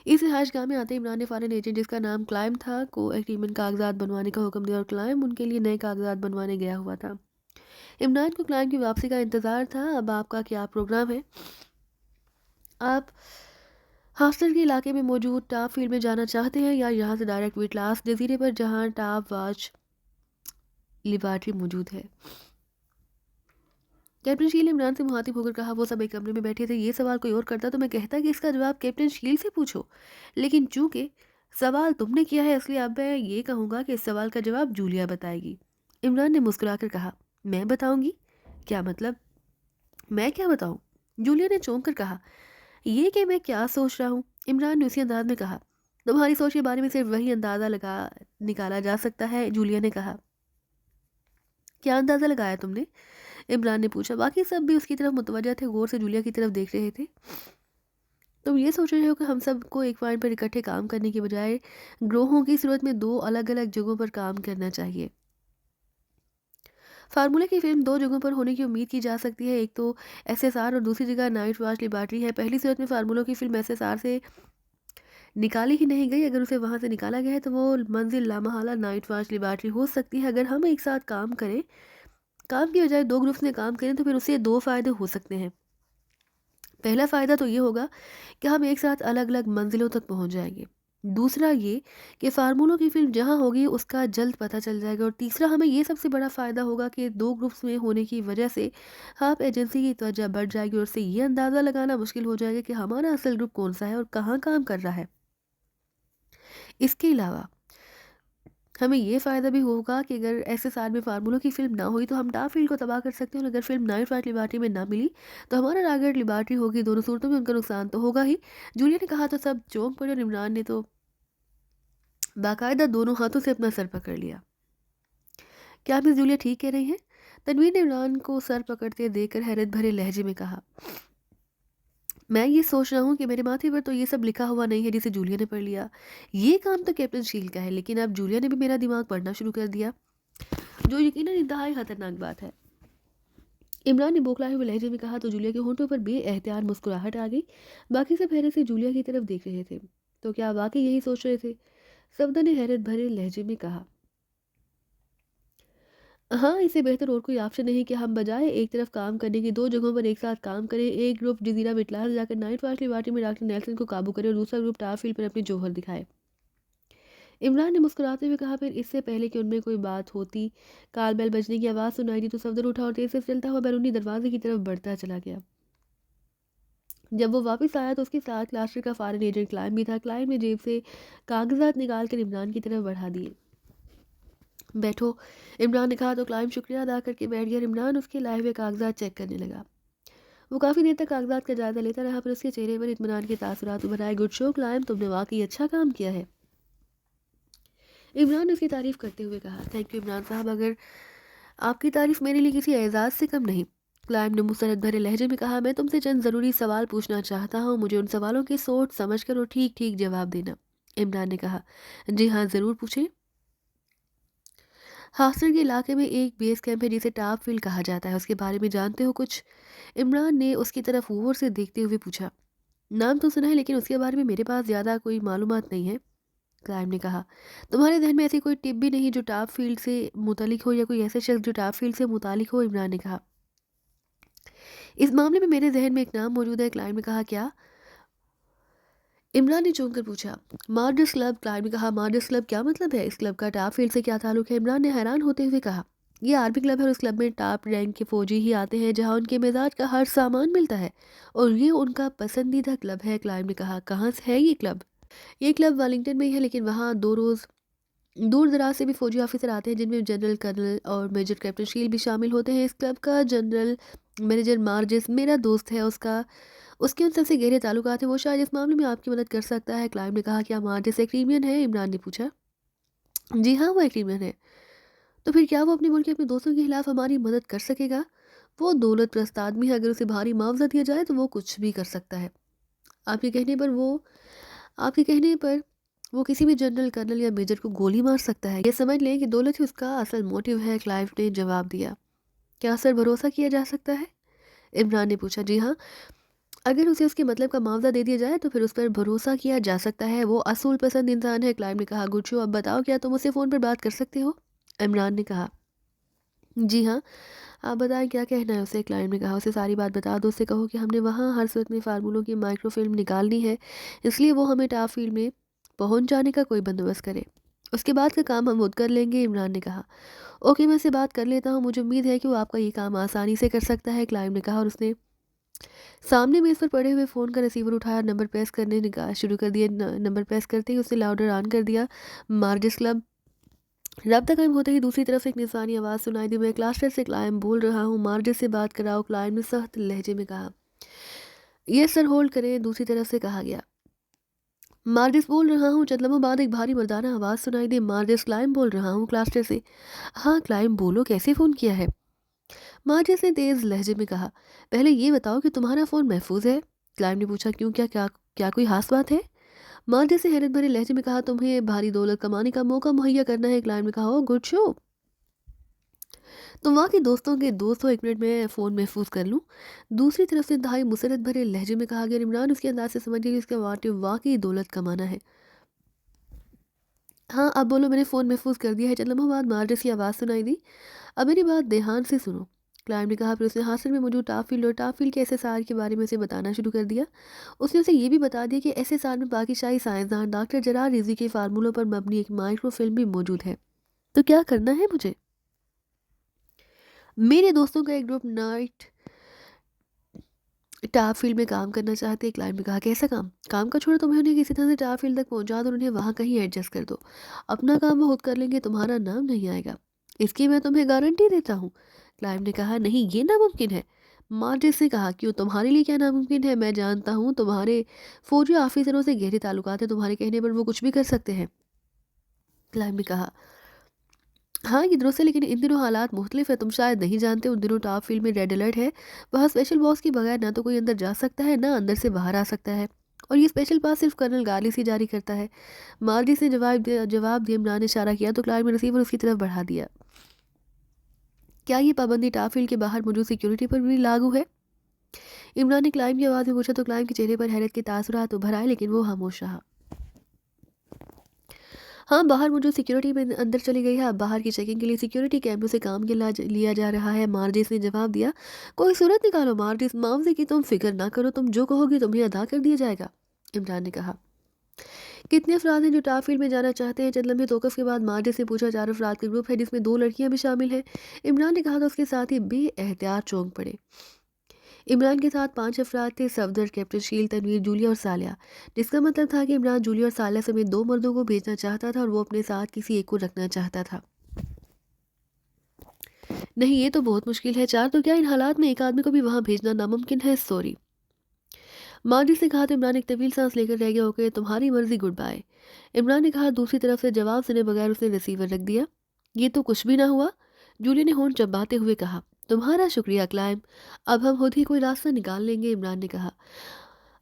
इस हाशगाह में आते ही इमरान ने फॉरेन एजेंट, जिसका नाम क्लाइम था, को एग्रीमेंट कागजात बनवाने का हुक्म दिया और क्लाइम उनके लिए नए कागजात बनवाने गया हुआ था। इमरान को क्लाइम की वापसी का इंतज़ार था। अब आपका क्या प्रोग्राम है? आप हास्टल के इलाके में मौजूद टाप फील्ड में जाना चाहते हैं या यहाँ से डायरेक्ट विटलास जजीरे पर जहाँ टाप वाच लिबार्टी मौजूद है? कैप्टन शील ने इमरान से मुखातिब होकर कहा। वो सब एक कमरे में बैठे थे। ये सवाल कोई और करता तो मैं कहता कि इसका जवाब कैप्टन शील से पूछो, लेकिन चूंकि सवाल तुमने किया है इसलिए अब मैं ये कहूँगा कि इस सवाल का जवाब जूलिया बताएगी। इमरान ने मुस्कुराकर कहा। मैं बताऊंगी? क्या मतलब? मैं क्या बताऊं? जूलिया ने चौंक कर कहा। ये कि मैं क्या सोच रहा हूँ, इमरान ने उसी अंदाज में कहा। तुम्हारी सोच के बारे में सिर्फ वही अंदाज़ा लगा निकाला जा सकता है, जूलिया ने कहा। क्या अंदाज़ा लगाया तुमने? इमरान ने पूछा। बाकी सब भी उसकी तरफ मुतवज्जा थे, गौर से जूलिया की तरफ देख रहे थे। तुम ये सोच रहे हो कि हम सबको एक पॉइंट पर इकट्ठे काम करने के बजाय ग्रोहों की सूरत में दो अलग अलग जगहों पर काम करना चाहिए। फार्मूला की फिल्म दो जगहों पर होने की उम्मीद की जा सकती है, एक तो एसएसआर और दूसरी जगह नाइट वॉच लेबॉर्ट्री है। पहली सूरत में फार्मूला की फिल्म एसएसआर से निकाली ही नहीं गई। अगर उसे वहाँ से निकाला गया है तो वो मंजिल लामहला नाइट वॉच लेबॉर्ट्री हो सकती है। अगर हम एक साथ काम करें, काम की बजाय दो ग्रुप्स में काम करें, तो फिर उससे दो फ़ायदे हो सकते हैं। पहला फ़ायदा तो ये होगा कि हम एक साथ अलग अलग मंजिलों तक पहुँच जाएंगे। दूसरा ये कि फार्मूलों की फिल्म जहाँ होगी उसका जल्द पता चल जाएगा। और तीसरा, हमें ये सबसे बड़ा फ़ायदा होगा कि दो ग्रुप्स में होने की वजह से हाफ एजेंसी की तवज्जो बढ़ जाएगी और उससे ये अंदाज़ा लगाना मुश्किल हो जाएगा कि हमारा असल ग्रुप कौन सा है और कहाँ काम कर रहा है। इसके अलावा हमें ये फ़ायदा भी होगा कि अगर ऐसे साल में फार्मूलों की फ़िल्म ना हुई तो हम डार्कफील्ड को तबाह कर सकते हैं, और अगर फ़िल्म नाइट फ्लाइट लिबर्टी में ना मिली तो हमारा टारगेट लिबर्टी होगी। दोनों सूरतों में उनका नुकसान तो होगा ही। जूलिया ने कहा तो सब चौंक पड़े और इमरान ने तो बाकायदा दोनों हाथों से अपना सर पकड़ लिया। क्या मिस जूलिया ठीक कह रही हैं? तनवीर ने इमरान को सर पकड़ते देखकर हैरत भरे लहजे में कहा, मैं ये सोच रहा हूँ कि मेरे माथे पर तो ये सब लिखा हुआ नहीं है जिसे जूलिया ने पढ़ लिया। ये काम तो कैप्टन शील का है, लेकिन अब जूलिया ने भी मेरा दिमाग पढ़ना शुरू कर दिया, जो यकीनन इंतहाई खतरनाक बात है। इमरान ने बौखलाए हुए लहजे में कहा तो जूलिया के होंठों पर बेएहतियात मुस्कुराहट आ गई। बाकी सब हैरत से जूलिया की तरफ देख रहे थे। तो क्या वाकई यही सोच रहे थे? सफदर ने हैरत भरे लहजे में कहा, हाँ, इससे बेहतर और कोई ऑप्शन नहीं कि हम बजाय एक तरफ काम करने की दो जगहों पर एक साथ काम करें। एक ग्रुप जजीरा बिटलास जाकर नाइट वाच की पार्टी में डॉक्टर नेल्सन को काबू करे और दूसरा ग्रुप टारफील्ड पर अपनी जौहर दिखाए। इमरान ने मुस्कुराते हुए कहा, फिर इससे पहले कि उनमें कोई बात होती, काल बैल बजने की आवाज़ सुनाई दी तो सफदर उठा और तेज से चलता हुआ बैरूनी दरवाजे की तरफ बढ़ता चला गया। जब वो वापस आया तो उसके साथ क्लास्टर का फॉरेन एजेंट क्लाइम भी था। क्लाइम ने जेब से कागजात निकाल कर इमरान की तरफ बढ़ा दिए। बैठो, इमरान ने कहा तो क्लाइम शुक्रिया अदा करके बैठ गया और इमरान उसके लाए हुए कागजात चेक करने लगा। वो काफ़ी देर तक कागजात का जायजा लेता रहा, पर उसके चेहरे पर इत्मीनान के तासुरात उभर आए। गुड शो क्लाइम, तुमने वाकई अच्छा काम किया है, इमरान ने उसकी तारीफ करते हुए कहा। थैंक यू इमरान साहब, अगर आपकी तारीफ मेरे लिए किसी एजाज़ से कम नहीं, क्लाइम ने मुसरत भरे लहजे में कहा। मैं तुमसे चंद ज़रूरी सवाल पूछना चाहता हूँ, मुझे उन सवालों की सोच समझ कर और ठीक ठीक जवाब देना। इमरान ने कहा, जी हाँ ज़रूर पूछें। हासन के इलाके में एक बेस कैंप है जिसे टाप फील्ड कहा जाता है, उसके बारे में जानते हो कुछ? इमरान ने उसकी तरफ गौर से देखते हुए पूछा। नाम तो सुना है, लेकिन उसके बारे में मेरे पास ज़्यादा कोई मालूमात नहीं है, क्लाइम ने कहा। तुम्हारे जहन में ऐसी कोई टिप भी नहीं जो टाप फील्ड से मुतालिक हो, या कोई ऐसा शख्स जो टाप फील्ड से मुतालिक हो? इमरान ने कहा। इस मामले में मेरे जहन में एक नाम मौजूद है, क्लाइम ने कहा। क्या? इमरान ने चौंक कर पूछा। मार्डर्स क्लब, क्लाइम ने कहा। मार्डर्स क्लब क्या मतलब है? इस क्लब का टाप फील्ड से क्या ताल्लुक है? इमरान ने हैरान होते हुए कहा। ये आर्मी क्लब है और उस क्लब में टॉप रैंक के फौजी ही आते हैं, जहां उनके मिजाज का हर सामान मिलता है, और ये उनका पसंदीदा क्लब है, क्लाइम ने कहा। कहाँ से है ये क्लब? ये क्लब वेलिंगटन में ही है, लेकिन वहाँ दो रोज़ दूर दराज से भी फौजी ऑफिसर आते हैं, जिनमें जनरल, कर्नल और मेजर कैप्टन शील भी शामिल होते हैं। इस क्लब का जनरल मैनेजर मार्जिस मेरा दोस्त है, उसका उसके उन सबसे गहरे ताल्लुकात हैं, वो शायद इस मामले में आपकी मदद कर सकता है, क्लाइम ने कहा। क्या मार्जिस एक क्रीमियन है? इमरान ने पूछा। जी हाँ, वो एक क्रीमियन है। तो फिर क्या वो अपने मुल्क के अपने दोस्तों के खिलाफ हमारी मदद कर सकेगा? वो दौलत प्रस्त आदमी है, अगर उसे भारी मुआवजा दिया जाए तो वो कुछ भी कर सकता है। आपके कहने पर वो आपके कहने पर वो किसी भी जनरल, कर्नल या मेजर को गोली मार सकता है। ये समझ लें कि दौलत ही उसका असल मोटिव है, क्लाइव ने जवाब दिया। क्या सर भरोसा किया जा सकता है? इमरान ने पूछा। जी हाँ, अगर उसे उसके मतलब का मुआवजा दे दिया जाए तो फिर उस पर भरोसा किया जा सकता है। वो असूल पसंद इंसान है, क्लाइव ने कहा। गुड शो, अब बताओ क्या तुम उसे फ़ोन पर बात कर सकते हो? इमरान ने कहा। जी हाँ, आप बताएं क्या कहना है उसे, क्लाइंट ने कहा। उसे सारी बात बता दो, उससे कहो कि हमने वहाँ हर सूरत में फार्मूलों की माइक्रोफिल्म निकालनी है, इसलिए वो हमें टाप फील्ड में पहुँच जाने का कोई बंदोबस्त करे। उसके बाद का काम हम खुद कर लेंगे, इमरान ने कहा। ओके, मैं उससे बात कर लेता हूँ, मुझे उम्मीद है कि वो आपका ये काम आसानी से कर सकता है, क्लाइंट ने कहा। और उसने सामने मेज़ पर पड़े हुए फ़ोन का रिसीवर उठाया, नंबर प्रेस करने निकाह शुरू कर दिया। नंबर प्रेस करते ही उसने लाउडर ऑन कर दिया। Merges club. रब्ता कायम होते ही दूसरी तरफ से एक निसानी आवाज़ सुनाई दी। मैं क्लास्टर से क्लाइम बोल रहा हूँ, मार्जिस से बात कराओ, क्लाइम ने सख्त लहजे में कहा। यस सर, होल्ड करें, दूसरी तरफ से कहा गया। मार्जिस बोल रहा हूँ। चंद लम्हों बाद एक भारी मर्दाना आवाज़ सुनाई दी। मार्जिस, क्लाइम बोल रहा हूँ, क्लास्टर से। हाँ क्लाइम, बोलो, कैसे फ़ोन किया है? मार्जिस ने तेज़ लहजे में कहा। पहले ये बताओ कि तुम्हारा फ़ोन महफूज है? क्लाइम ने पूछा। क्यों, क्या क्या क्या कोई खास बात है? मार्जिस ने हैरत भरे लहजे में कहा। तुम्हें भारी दौलत कमाने का मौका मुहैया करना है, क्लाइम ने कहा। ओ गुड शो, तुम वाकई दोस्तों के दोस्त हो, 1 मिनट में फ़ोन महफूज कर लूँ, दूसरी तरफ से इंतहाई मुसरत भरे लहजे में कहा गया। इमरान उसके अंदाज से समझ गया कि उसका मोटिव वाकई दौलत कमाना है। हाँ अब बोलो, मैंने फ़ोन महफूज कर दिया है। चंद लम्हों बाद मार्जिस की आवाज़ सुनाई दी। अब मेरी बात ध्यान से सुनो, क्लाइंट ने कहा। फिर उसने हासिल में मौजूद टाफील्ड और टाफील्ड के एसएसआर के बारे में उसे बताना शुरू कर दिया। उसने उसे ये भी बता दिया कि एसएसआर में पाकिस्तानी साइंसदान डॉक्टर जरार रिजवी के फार्मूलों पर मबनी एक माइक्रो फिल्म भी मौजूद है। तो क्या करना है मुझे? मेरे दोस्तों का एक ग्रुप नाइट टाप फील्ड में काम करना चाहते हैं। क्लाइंट ने कहा, कैसा काम? काम का छोड़ो, तुम्हें उन्हें किसी तरह से टाप फील्ड तक पहुंचा दो, उन्हें वहां कहीं एडजस्ट कर दो। अपना काम वो खुद कर लेंगे, तुम्हारा नाम नहीं आएगा, इसकी मैं तुम्हें गारंटी देता हूँ। क्लाइंट ने कहा, नहीं ये नामुमकिन है। मार्जिस ने कहा, क्यों, तुम्हारे लिए क्या नामुमकिन है? मैं जानता हूँ तुम्हारे फौजी ऑफिसरों से गहरे ताल्लुकात हैं, तुम्हारे कहने पर वो कुछ भी कर सकते हैं। क्लाइंट ने कहा, हाँ ये दुरुस्त है, लेकिन इन दिनों हालात मुख्तलिफ है, तुम शायद नहीं जानते, उन दिनों टॉप फील्ड में रेड अलर्ट है। वहाँ स्पेशल बॉस के बगैर ना तो कोई अंदर जा सकता है, ना अंदर से बाहर आ सकता है। और ये स्पेशल पास सिर्फ कर्नल गालिस ही जारी करता है। मार्जिस ने जवाब दिया। इमरान ने इशारा किया तो क्लाइंट ने रिसीवर उसकी तरफ बढ़ा दिया। क्या ये पाबंदी टॉप फील्ड के बाहर मौजूद सिक्योरिटी पर भी लागू है? इमरान ने क्लाइंट की आवाज़ में पूछा तो क्लाइंट के चेहरे पर हैरत के तासुरात उभर आए, लेकिन वो खामोश रहा। हाँ, बाहर मौजूद सिक्योरिटी में अंदर चली गई है। अब बाहर की चेकिंग के लिए सिक्योरिटी कैमरों से काम लिया जा रहा है। मार्जिस ने जवाब दिया। कोई सूरत निकालो मार्जिस, मुआवजे की तुम फिक्र ना करो, तुम जो कहोगी तुम्हें अदा कर दिया जाएगा। इमरान ने कहा, कितने अफराद हैं जो टॉप फील्ड में जाना चाहते हैं? चंद लम्हे तौक़ुफ़ के बाद मार्जिस ने पूछा। 4 अफराद का ग्रुप है, जिसमें 2 लड़कियां भी शामिल हैं। इमरान ने कहा तो उसके साथ ही बेएहतियात चौंक पड़े। इमरान के साथ 5 अफराद थे, सफदर, कैप्टन शील, तनवीर, जूलिया और सालिया। जिसका मतलब था कि इमरान जूलिया और सालिया समेत 2 मर्दों को भेजना चाहता था और वो अपने साथ किसी एक को रखना चाहता था। नहीं, ये तो बहुत मुश्किल है। 4 तो क्या, इन हालात में एक आदमी को भी वहाँ भेजना नामुमकिन है। सॉरी। माजिद से कहा तो इमरान एक तवील सांस लेकर रह गया। ओके, तुम्हारी मर्जी, गुड बाय। इमरान ने कहा। दूसरी तरफ से जवाब सुने बगैर उसने रिसीवर रख दिया। ये तो कुछ भी ना हुआ, जूलिया ने होंठ चबाते हुए कहा। तुम्हारा शुक्रिया क्लाइम, अब हम खुद ही कोई रास्ता निकाल लेंगे। इमरान ने कहा,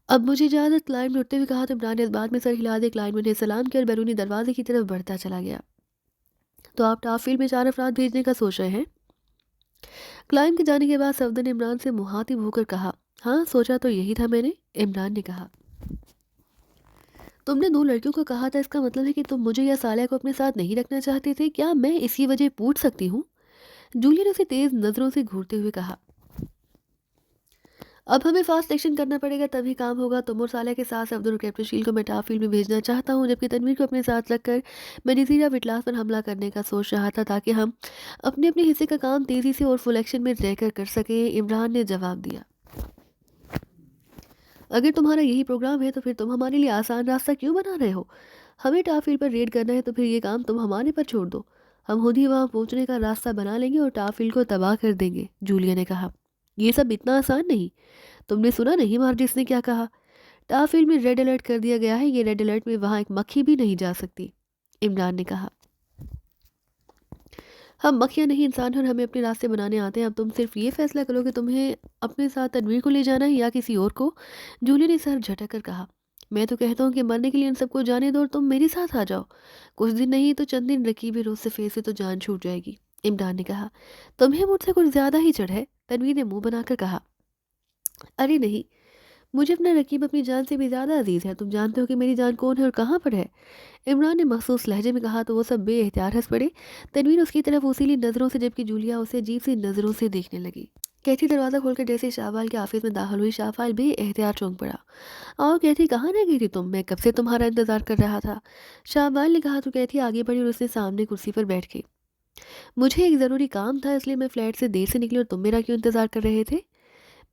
अब मुझे इजाज़त। क्लाइंट ने उठते हुए कहा तो इमरान ने इस बात में सर हिला दिया। क्लाइंट ने उन्हें सलाम किया और बैरूनी दरवाजे की तरफ बढ़ता चला गया। तो आप टॉप फील्ड में 4 अफराद भेजने का सोच रहे हैं? क्लाइंट के जाने के बाद सफदर ने इमरान से मुहातिब होकर कहा, हाँ सोचा तो यही था मैंने। इमरान ने कहा, तुमने 2 लड़कियों को कहा था, इसका मतलब है कि तुम मुझे या सालिया को अपने साथ नहीं रखना चाहते थे? क्या मैं इसी वजह पूछ सकती हूँ? जूलिया ने उसे तेज नजरों से घूरते हुए कहा, अब हमें फास्ट एक्शन करना पड़ेगा, तभी काम होगा। तुम और सालिया के साथ अब्दुल और कैप्टन शील को मैं टॉप फील्ड में भेजना चाहता हूँ, जबकि तनवीर को अपने साथ रखकर मैं जजीरा विटलास पर हमला करने का सोच रहा था, ताकि हम अपने अपने हिस्से का काम तेज़ी से और फुल एक्शन में रहकर कर सकें। इमरान ने जवाब दिया, अगर तुम्हारा यही प्रोग्राम है तो फिर तुम हमारे लिए आसान रास्ता क्यों बना रहे हो? हमें टॉप फील्ड पर रेड करना है तो फिर ये काम तुम हमारे पर छोड़ दो, हम खुद ही वहाँ पहुँचने का रास्ता बना लेंगे और टॉप फील्ड को तबाह कर देंगे। जूलिया ने कहा, ये सब इतना आसान नहीं। तुमने सुना नहीं मार्जिस ने क्या कहा? टॉप फील्ड में रेड अलर्ट कर दिया गया है, ये रेड अलर्ट में वहाँ एक मक्खी भी नहीं जा सकती। इमरान ने कहा, हम मक्खियाँ नहीं इंसान हैं और हमें अपने रास्ते बनाने आते हैं। अब तुम सिर्फ ये फैसला करो कि तुम्हें अपने साथ तनवीर को ले जाना है या किसी और को। जूली ने सर झटक कर कहा, मैं तो कहता हूँ कि मरने के लिए इन सबको जाने दो और तुम मेरे साथ आ जाओ। कुछ दिन नहीं तो चंद दिन रकीबी रोज से फेस से तो जान छूट जाएगी। इमरान ने कहा, तुम्हें मुझसे कुछ ज्यादा ही चढ़ है। तनवीर ने मुंह बनाकर कहा, अरे नहीं, मुझे अपना रकीब अपनी जान से भी ज़्यादा अजीज़ है। तुम जानते हो कि मेरी जान कौन है और कहाँ पर है? इमरान ने मखसूस लहजे में कहा तो वो सब बेएहतियात हंस पड़े। तनवीर उसकी तरफ उसीली नज़रों से, जबकि जूलिया उसे अजीब सी नज़रों से देखने लगी। कैथी दरवाज़ा खोलकर जैसे शाहवाल के ऑफिस में दाखिल हुई, शाहवाल बेएहतियात चौंक पड़ा। और कैथी, कहाँ रह गई थी तुम? मैं कब से तुम्हारा इंतज़ार कर रहा था। शाहवाल ने कहा तो कैथी आगे बढ़ी और उसने सामने कुर्सी पर बैठ गई। मुझे एक ज़रूरी काम था, इसलिए मैं फ्लैट से देर से निकली और तुम मेरा क्यों इंतज़ार कर रहे थे?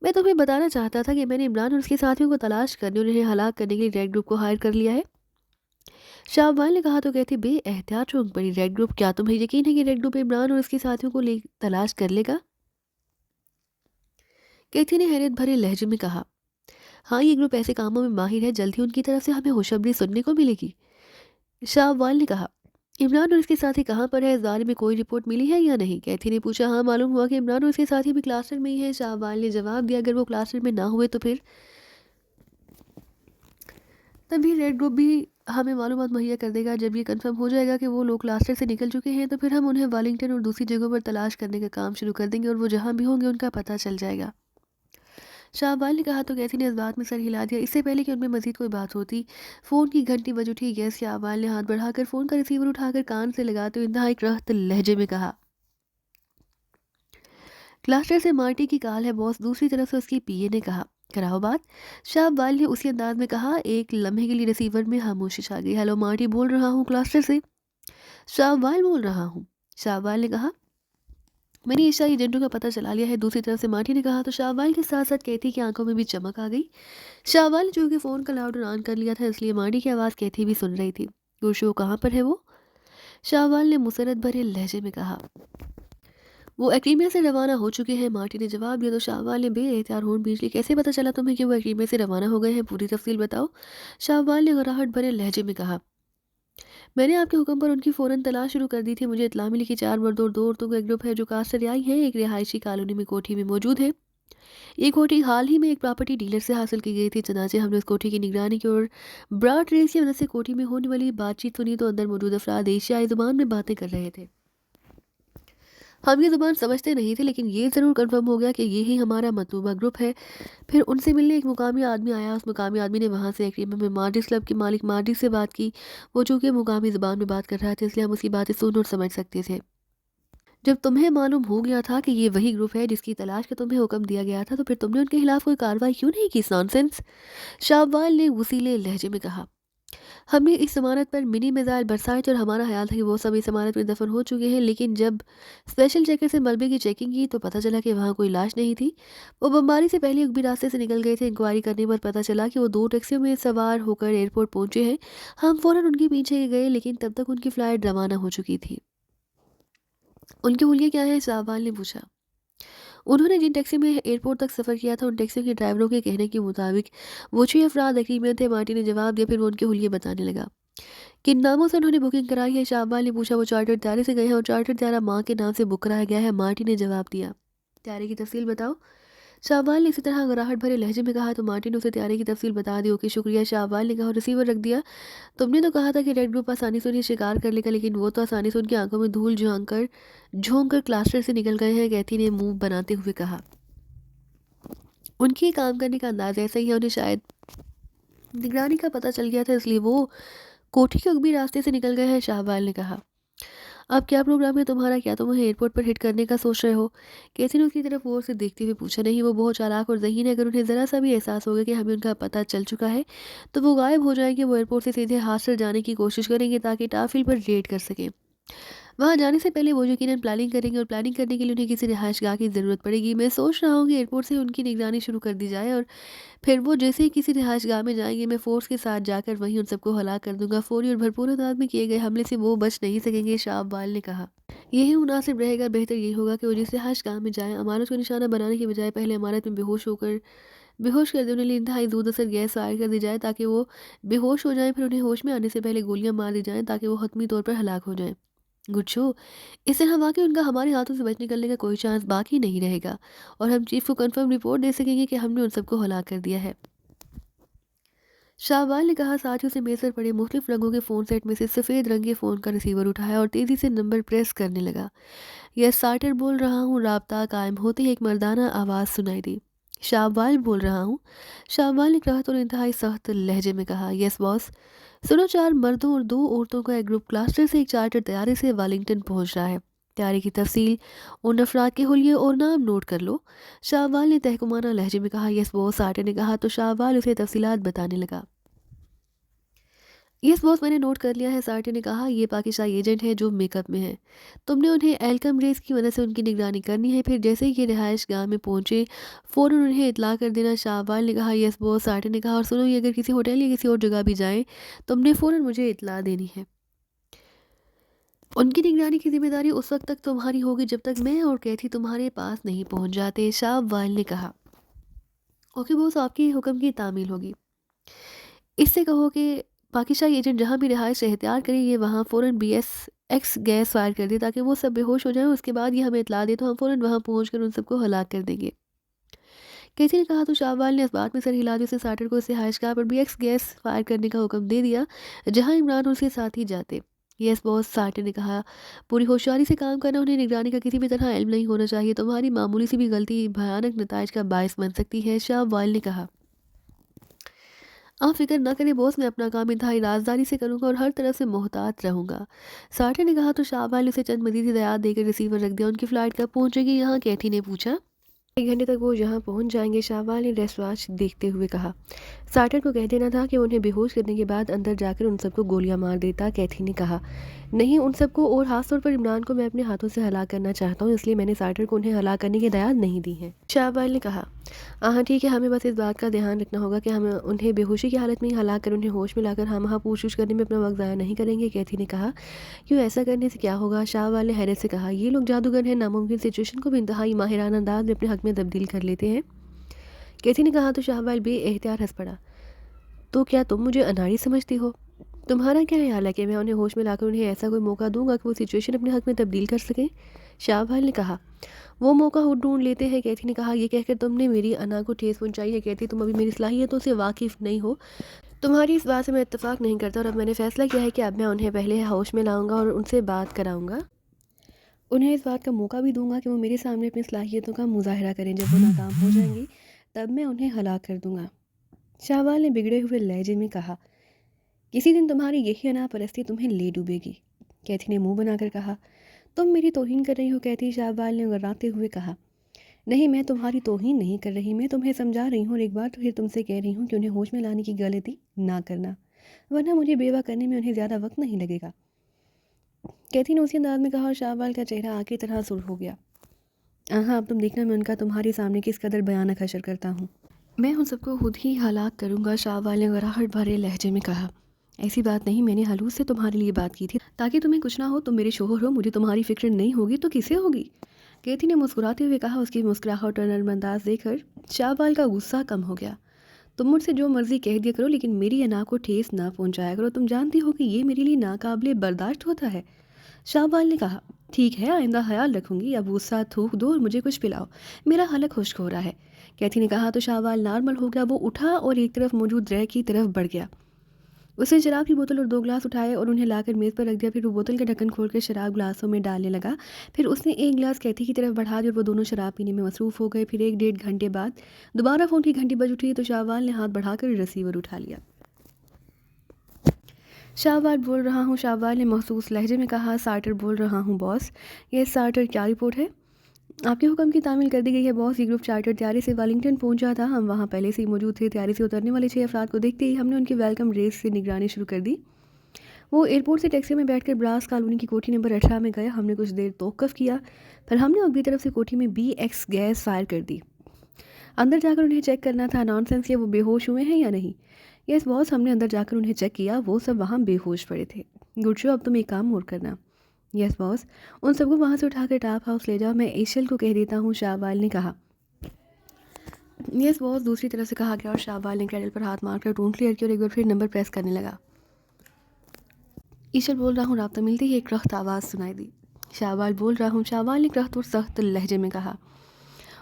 मैं तुम्हें बताना चाहता था कि मैंने इमरान और उसके साथियों को तलाश करने और उन्हें हलाक करने के लिए रेड ग्रुप को हायर कर लिया है। शाहबान ने कहा तो कहती बेएहतियात चौंक पड़ी। Red group? क्या तुम्हें यकीन है कि रेड ग्रुप इमरान और उसके साथियों को ले तलाश कर लेगा? कैथी ने हैरत भरे लहजे में कहा, हाँ ये ग्रुप ऐसे कामों में माहिर है, जल्द ही उनकी तरफ से हमें खुशखबरी सुनने को मिलेगी। शाहवाल ने कहा, इमरान और इसके साथी कहाँ पर है? इस बारे में कोई रिपोर्ट मिली है या नहीं? कैथी ने पूछा। हाँ, मालूम हुआ कि इमरान और उसके साथी भी क्लासरूम में ही है। शाहवाल ने जवाब दिया, अगर वो क्लासरूम में ना हुए तो फिर तभी रेड ग्रुप भी हमें मालूमात मुहैया कर देगा। जब ये कंफर्म हो जाएगा कि वो लोग क्लास्टर से निकल चुके हैं तो फिर हम उन्हें वालिंगटन और दूसरी जगहों पर तलाश करने का काम शुरू कर देंगे और वो जहाँ भी होंगे उनका पता चल जाएगा। शाहबाल ने कहा तो कैथी ने इस बात में सर हिला दिया। इससे पहले कि उनमें मजीद कोई बात होती, फ़ोन की घंटी बज उठी। यस, शाहबाल ने हाथ बढ़ाकर फ़ोन का रिसीवर उठाकर कान से लगाते हुए इंतहाई रहत लहजे में कहा, क्लास्टर से मार्टी की कॉल है बॉस। दूसरी तरफ से उसकी पीए ने कहा, कराओ बात। शाहबाल ने उसी अंदाज में कहा। एक लम्हे के लिए रिसीवर में खामोशी छा गई। हेलो, मार्टी बोल रहा हूँ क्लास्टर से। शाहबाल बोल रहा हूँ। शाहबाल ने कहा, मैंने एशियाई एजेंटों का पता चला लिया है, दूसरी तरफ से मार्टी ने कहा। तो शाहवाल के साथ साथ कैथी की आंखों में भी चमक आ गई। शाहवाल ने चूंकि फ़ोन का लाउड ऑन कर लिया था, इसलिए मार्टी की आवाज़ कैथी भी सुन रही थी। गुरशो कहाँ पर है वो? शाहवाल ने मुसरत भरे लहजे में कहा। वो एक्रीमिया से रवाना हो चुके हैं, मार्टी ने जवाब दिया। तो शाहवाल ने बेएहतियात होंठ भींच ली। कैसे पता चला तुम्हें कि वो एक्रीमिया से रवाना हो गए हैं? पूरी तफसील बताओ, शाहवाल ने घबराहट भरे लहजे में कहा। मैंने आपके हुक्म पर उनकी फ़ौरन तलाश शुरू कर दी थी। मुझे इत्तला मिली कि 4 मर्दों और 2 औरतों का एक ग्रुप है जो कास्टरियाई हैं, एक रिहायशी कॉलोनी में कोठी में मौजूद है। ये कोठी हाल ही में एक प्रॉपर्टी डीलर से हासिल की गई थी। चनाचे हमने उस कोठी की निगरानी की और ब्रॉड रेस की मदद से कोठी में होने वाली बातचीत सुनी। तो अंदर मौजूद अफराद एशियाई ज़ुबान में बातें कर रहे थे। हम ये ज़ुबान समझते नहीं थे, लेकिन ये ज़रूर कन्फर्म हो गया कि ये ही हमारा मतलूबा ग्रुप है। फिर उनसे मिलने एक मुकामी आदमी आया। उस मुकामी आदमी ने वहाँ से एक्रीमा में मार्डिस क्लब के मालिक मार्डिस से बात की। वो चूँकि मुकामी ज़ुबान में बात कर रहा था, इसलिए हम उसकी बातें सुन और समझ सकते थे। जब तुम्हें मालूम हो गया था कि ये वही ग्रुप है जिसकी तलाश का तुम्हें हुक्म दिया गया था, तो फिर तुमने उनके खिलाफ कोई कार्रवाई क्यों नहीं की? नॉनसेंस, शाहवाल ने वसीले लहजे में कहा। हमने इस इमारत पर मिनी मिसाइल बरसाए थे और हमारा ख्याल था कि वो सब इस इमारत में दफन हो चुके हैं, लेकिन जब स्पेशल चेकर से मलबे की चेकिंग की तो पता चला कि वहाँ कोई लाश नहीं थी। वो बमबारी से पहले उगभी रास्ते से निकल गए थे। इंक्वायरी करने पर पता चला कि वो 2 टैक्सियों में सवार होकर एयरपोर्ट पहुंचे हैं। हम फ़ौरन उनके पीछे गए, लेकिन तब तक उनकी फ़्लाइट रवाना हो चुकी थी। उनके हुलिये क्या है? साहबाल ने पूछा। उन्होंने जिन टैक्सी में एयरपोर्ट तक सफ़र किया था, उन टैक्सियों के ड्राइवरों के कहने के मुताबिक वो 6 अफराद एक्रीमियन थे, मार्टी ने जवाब दिया। फिर वो उनके हुलिये बताने लगा। किन नामों से उन्होंने बुकिंग कराई है? शाहबाल ने पूछा। वो चार्टर्ड त्यारे से गए हैं और चार्टर्ड त्यारा माँ के नाम से बुक कराया गया है, मार्टी ने जवाब दिया। त्यारे की तफसील बताओ, शाहबाल ने इसी तरह घबराहट भरे लहजे में कहा। तो मार्टी ने उसे त्यारे की तफसील बता दी। ओके शुक्रिया, शाहबाल ने कहा और रिसीवर रख दिया। तुमने तो कहा था कि रेड ग्रुप आसानी से उन्हें शिकार कर लेगा, लेकिन वो तो आसानी से उनकी आंखों में धूल झोंक कर क्लास्टर से निकल गए हैं, कैथी ने मुंह बनाते हुए कहा। उनके काम करने का अंदाज ऐसा ही है, उन्हें शायद निगरानी का पता चल गया था, इसलिए वो कोठी के उगभी रास्ते से निकल गए हैं, शाहबाल ने कहा। अब क्या प्रोग्राम है तुम्हारा? क्या तुम उन्हें एयरपोर्ट पर हिट करने का सोच रहे हो? कैथी ने उसकी तरफ गौर से देखते हुए पूछा। नहीं, वो बहुत चालाक और ज़हीन है। अगर उन्हें ज़रा सा भी एहसास होगा कि हमें उनका पता चल चुका है, तो वो गायब हो जाएंगे। वो एयरपोर्ट से सीधे हादसा जाने की कोशिश करेंगे ताकि टाफिल पर रेड कर सकें। वहाँ जाने से पहले वो यकीनन प्लानिंग करेंगे और प्लानिंग करने के लिए उन्हें किसी रिहाइशगाह की ज़रूरत पड़ेगी। मैं सोच रहा हूँ कि एयरपोर्ट से उनकी निगरानी शुरू कर दी जाए और फिर वो जैसे ही किसी रिहाइशगाह में जाएंगे, मैं फ़ोर्स के साथ जाकर वहीं उन सबको हलाक कर दूंगा। फौरी और भरपूर अंदाज में किए गए हमले से वो बच नहीं सकेंगे, शाहबाल ने कहा। यही मुनासिब रहेगा। बेहतर यही होगा कि वो जिस रिहाइशगाह में जाएँ, इमारत को निशाना बनाने की बजाय पहले इमारत में बेहोश कर दें। उन्हें इंतहाई दूर असर गैस फायर कर दी जाए ताकि वो बेहोश हो जाएं। फिर उन्हें होश में आने से पहले गोलियां मार दी जाएं ताकि वो हतमी तौर पर हलाक हो जाएं। गुच्छो, इस तरह वाकई उनका हमारे हाथों से बच निकलने का कोई चांस बाकी नहीं रहेगा और हम चीफ को कंफर्म रिपोर्ट दे सकेंगे कि हमने उन सबको हलाक कर दिया है, शाहबाल ने कहा। साथियों से मेज़ पर पड़े मुख्तलिफ रंगों के फ़ोन सेट में से सफ़ेद रंग के फ़ोन का रिसीवर उठाया और तेज़ी से नंबर प्रेस करने लगा। यह सार्टर बोल रहा हूँ। राब्ता कायम होते ही एक मर्दाना आवाज़ सुनाई दी। शाहबाल बोल रहा हूँ। शाहबाल ने कहत और इंतहाई सख्त लहजे में कहा। Yes boss. सुनो, 4 मर्दों और 2 औरतों का एक ग्रुप क्लास्टर से एक चार्टर तैयारी से वालिंगटन पहुंच रहा है। तैयारी की तफसील, उन अफराद के हुलिये और नाम नोट कर लो, शाहबाल ने तहकुमाना लहजे में कहा। यस बॉस, सार्टर ने कहा। तो शाहबाल उसे तफसीलात बताने लगा। यस बॉस, मैंने नोट कर लिया है, सार्टे ने कहा। ये पाकिस्तानी एजेंट है जो मेकअप में है। तुमने उन्हें एल्कम रेस की मदद से उनकी निगरानी करनी है। फिर जैसे ही ये रिहाइश गाह में पहुंचे, फ़ौरन उन्हें इतला कर देना, शाहबाल ने कहा। यस बॉस, सार्टे ने कहा। और सुनो, ये अगर किसी होटल या किसी और जगह भी जाएं, तुमने फ़ौरन मुझे इतला देनी है। उनकी निगरानी की जिम्मेदारी उस वक्त तक तुम्हारी होगी जब तक मैं और कैथी तुम्हारे पास नहीं पहुंच जाते, शाहबाल ने कहा। ओके बॉस, आपकी हुक्म की तामील होगी। इससे कहो कि पाकिस्तानी एजेंट जहाँ भी रिहाइश एहतियात करें, ये वहाँ फ़ौरन BS-X गैस फायर कर दे ताकि वो सब बेहोश हो जाएं। उसके बाद ये हमें इतला दे तो हम फ़ौरन वहाँ पहुँचकर उन सबको हलाक कर देंगे। कैथी ने कहा। तो शाहबाल ने इस बात में सर हिला दिया। उसने सार्टर को इस रिहाइशगाह पर BX गैस फायर करने का हुक्म दे दिया जहाँ इमरान और उसके साथी जाते। यस बॉस, सार्टर ने कहा। पूरी होशियारी से काम करना, उन्हें निगरानी का किसी भी तरह इल्म नहीं होना चाहिए। तुम्हारी मामूली सी भी गलती भयानक नताइज का बायस बन सकती है, शाहबाल ने कहा। आप फिक्र ना करें बॉस, मैं अपना काम इंतहाई राजदारी से करूंगा और हर तरफ से मोहतात रहूंगा, साठे ने कहा। तो शाहबाल ने उसे चंद मजीद हिदायत देकर रिसीवर रख दिया। उनकी फ़्लाइट कब पहुंचेगी यहाँ? कैथी ने पूछा। 1 घंटे तक वो यहाँ पहुंच जाएंगे, शाहबाल ने ड्रेस वॉच देखते हुए कहा। साठर को कह देना था कि उन्हें बेहोश करने के बाद अंदर जाकर उन सबको गोलियां मार देता, कैथी ने कहा। नहीं, उन सबको और ख़ास तौर पर इमरान को मैं अपने हाथों से हलाक करना चाहता हूँ, इसलिए मैंने साइटर को उन्हें हलाक करने की हिदायत नहीं दी है। शाहबाल ने कहा, हाँ ठीक है, हमें बस इस बात का ध्यान रखना होगा कि हम उन्हें बेहोशी की हालत में ही हलाक कर उन्हें होश में लाकर हम वहाँ पूछ-पूछ करने में अपना वक्त ज़ाया नहीं करेंगे। कैथी ने कहा, क्यों, ऐसा करने से क्या होगा? शाहबाल ने हैरत से कहा, ये लोग जादूगर हैं, नामुमकिन सिचुएशन को भी इंतहाई माहिराना अंदाज में अपने हक में तब्दील कर लेते हैं। कैथी ने कहा तो शाहबाल बेएहतियात हंस पड़ा। तो क्या तुम मुझे अनाड़ी समझती हो? तुम्हारा क्या ख्याल है कि मैं उन्हें होश में लाकर उन्हें ऐसा कोई मौका दूंगा कि वो सिचुएशन अपने हक में तब्दील कर सकें? शाहबाल ने कहा, वो मौका वो ढूंढ लेते हैं। कैथी ने कहा, ये कहकर तुमने मेरी अना को ठेस पहुंचाई है। कहती, तुम अभी मेरी सलाहियतों से वाकिफ़ नहीं हो। तुम्हारी इस बात से मैं इत्तेफाक नहीं करता और अब मैंने फ़ैसला किया है कि अब मैं उन्हें पहले होश में लाऊंगा और उनसे बात कराऊंगा। उन्हें इस बात का मौका भी दूंगा कि वो मेरे सामने अपनी सलाहियतों का मुजाहरा करें। जब वो नाकाम हो जाएंगी तब मैं उन्हें हलाक कर दूंगा। शाहबाल ने बिगड़े हुए लहजे में कहा, किसी दिन तुम्हारी यही अना परस्ती तुम्हें ले डूबेगी। कैथी ने मुंह बनाकर कहा, तुम मेरी तौहीन कर रही हो कैथी? शाहबाल ने गर्राते हुए कहा, नहीं, मैं तुम्हारी तौहीन नहीं कर रही, मैं तुम्हें समझा रही हूँ और एक बार तो फिर तुमसे कह रही हूँ कि उन्हें होश में लाने की गलती ना करना, वरना मुझे बेवा करने में उन्हें ज़्यादा वक्त नहीं लगेगा। कैथी ने उसी अंदाज में कहा और शाहबाल का चेहरा आग की तरह सुर्ख हो गया। हाँ, अब तुम देखना मैं उनका तुम्हारे सामने किस कदर भयानक हशर करता हूँ। मैं उन सबको खुद ही हलाक करूँगा, शाहबाल ने गराहट भरे लहजे में कहा। ऐसी बात नहीं, मैंने हलूस से तुम्हारे लिए बात की थी ताकि तुम्हें कुछ ना हो। तुम मेरे शोहर हो, मुझे तुम्हारी फिक्र नहीं होगी तो किसे होगी? कैथी ने मुस्कुराते हुए कहा। उसकी मुस्कुराहट और नर्म अंदाज देखकर शाहबाल का गुस्सा कम हो गया। तुम मुझसे जो मर्जी कह दिया करो, लेकिन मेरी अना को ठेस ना पहुंचाया करो। तुम जानती हो कि ये मेरे लिए नाकाबिले बर्दाश्त होता है। शाहबाल ने कहा, ठीक है, आइंदा ख्याल रखूंगी। अब गुस्सा थूक दो और मुझे कुछ पिलाओ, मेरा हलक खुश्क हो रहा है। कैथी ने कहा तो शाहबाल नॉर्मल हो गया। वो उठा और एक तरफ मौजूद रह की तरफ बढ़ गया। उसने शराब की बोतल और 2 गिलास उठाए और उन्हें लाकर मेज़ पर रख दिया। फिर वो बोतल का ढक्कन खोलकर शराब गिलासों में डालने लगा। फिर उसने एक गिलास कैथी की तरफ बढ़ा दिया और वो दोनों शराब पीने में मसरूफ़ हो गए। फिर 1 डेढ़ घंटे बाद दोबारा फ़ोन की घंटी बज उठी तो शाहबाल ने हाथ बढ़ाकर रिसीवर उठा लिया। शाहबाल बोल रहा हूँ, शाहबाल ने महसूस लहजे में कहा। सार्टर बोल रहा हूँ बॉस। ये सार्टर, क्या रिपोर्ट है? आपके हुक्म की तामील कर दी गई है बॉस। ये ग्रुप चार्टर तैयारी से वालिंगटन पहुंचा था। हम वहाँ पहले से ही मौजूद थे। तैयारी से उतरने वाले 6 अफराद को देखते ही हमने उनकी वेलकम रेस से निगरानी शुरू कर दी। वो एयरपोर्ट से टैक्सी में बैठकर ब्रास कॉलोनी की कोठी नंबर 18 में गए। हमने कुछ देर तौक़ुफ़ किया, फिर हमने अगली तरफ से कोठी में BX गैस फायर कर दी। अंदर जाकर उन्हें चेक करना था। नॉनसेंस, ये वो बेहोश हुए हैं या नहीं? यस बॉस, हमने अंदर जाकर उन्हें चेक किया, वो सब वहाँ बेहोश पड़े थे। गुड शो, अब तुम एक काम और करना। यस बॉस, उन सबको वहाँ से उठाकर टॉप हाउस ले जाओ, मैं ईशल को कह देता हूँ, शाहबाल ने कहा। यस बॉस, दूसरी तरफ से कहा गया और शाहबाल ने कैडल पर हाथ मारकर टोन क्लियर किया और एक बार फिर नंबर प्रेस करने लगा। ईशल बोल रहा हूँ। राब्ता मिलती ही एक रख्त आवाज़ सुनाई दी। शाहबाल बोल रहा हूँ, शाहबाल ने रख्त और सख्त लहजे में कहा।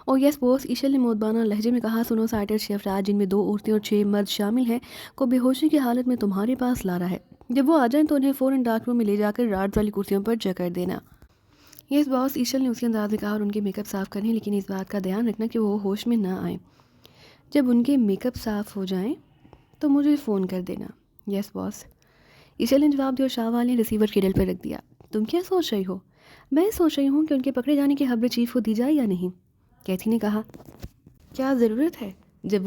ओ यस बॉस, ईशल ने मोदबाना लहजे में कहा। सुनो, साइटर 6 अफराद जिनमें 2 औरतें और 6 मर्द शामिल हैं को बेहोशी की हालत में तुम्हारे पास ला रहा है। जब वो आ जाएं तो उन्हें फ़ौरन डार्क रूम में ले जाकर राड वाली कुर्सियों पर जकड़ देना। यस बॉस, ईशल ने उसी अंदाज में कहा और उनके मेकअप साफ़ करने, लेकिन इस बात का ध्यान रखना कि वो होश में ना आए। जब उनके मेकअप साफ़ हो जाएं तो मुझे फ़ोन कर देना। यस बॉस, ईशल ने जवाब दिया और शाहबाल ने रिसीवर केडल पर रख दिया। तुम क्या सोच रही हो? मैं सोच रही हूँ कि उनके पकड़े जाने की खबर चीफ को दी जाए या नहीं। कैथी ने कहा, क्या ज़रूरत है? जब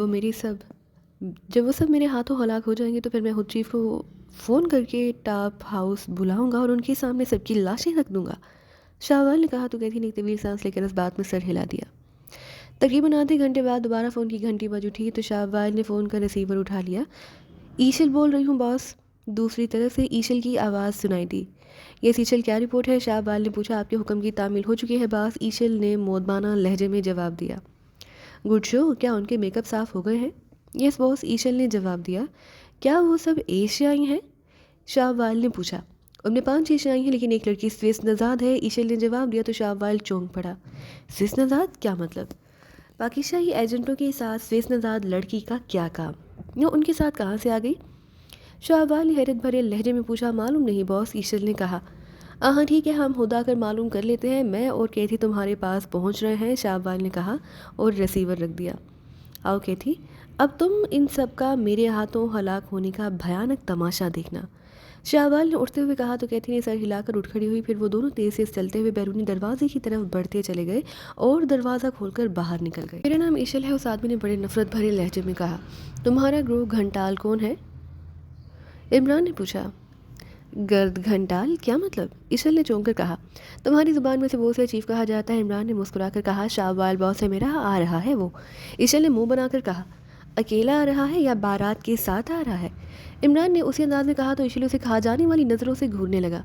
वो सब मेरे हाथों हलाक हो जाएंगे तो फिर मैं खुद चीफ को फ़ोन करके टॉप हाउस बुलाऊंगा और उनके सामने सबकी लाशें रख दूंगा। शाहबाल ने कहा तो कैथी ने एक तवील सांस लेकर इस बात में सर हिला दिया। तकरीबन आधे घंटे बाद दोबारा फ़ोन की घंटी बज उठी तो शाहबाल ने फ़ोन का रिसीवर उठा लिया। ईशल बोल रही हूँ बॉस। दूसरी तरफ से ईशल की आवाज़ सुनाई दी। ये ईशल, क्या रिपोर्ट है? शाहबाल ने पूछा। आपके हुक्म की तामील हो चुकी है बॉस, ईशल ने मोदबाना लहजे में जवाब दिया। गुड शो, क्या उनके मेकअप साफ़ हो गए हैं? यस बॉस, ईशल ने जवाब दिया। क्या वो सब एशियाई हैं? शाहबाल ने पूछा। उनमें 5 एशियाई हैं, लेकिन एक लड़की स्विस नज़ाद है, ईशल ने जवाब दिया तो शाहबाल चौंक पड़ा। स्विस नज़ाद, क्या मतलब? पाकिस्तानी एजेंटों के साथ स्विस नज़ाद लड़की का क्या काम? वो उनके साथ कहाँ से आ गई? शाहबाल ने हैरत भरे लहजे में पूछा। मालूम नहीं बॉस, ईशल ने कहा। हाँ ठीक है, हम खुदा कर मालूम कर लेते हैं। मैं और कैथी तुम्हारे पास पहुंच रहे हैं, शाहबाल ने कहा और रिसीवर रख दिया। आओ कैथी, अब तुम इन सब का मेरे हाथों हलाक होने का भयानक तमाशा देखना। शाहबाल ने उठते हुए कहा तो कैथी ने सर हिलाकर उठ खड़ी हुई। फिर वो दोनों तेज़ से चलते हुए बैरूनी दरवाजे की तरफ बढ़ते चले गए और दरवाज़ा खोलकर बाहर निकल गए। मेरा नाम ईशल है, उस आदमी ने बड़े नफरत भरे लहजे में कहा। तुम्हारा ग्रुप घंटाल कौन है? इमरान ने पूछा। गर्द घंटाल क्या मतलब? ईशल ने चौंक कर कहा। तुम्हारी ज़ुबान में से वो से चीफ कहा जाता है। इमरान ने मुस्कुरा कर कहा। शाहबाल बॉस है मेरा, आ रहा है वो। ईशल ने मुंह बनाकर कहा। अकेला आ रहा है या बारात के साथ आ रहा है? इमरान ने उसी अंदाज में कहा तो ईशल उसे खा जाने वाली नज़रों से घूरने लगा।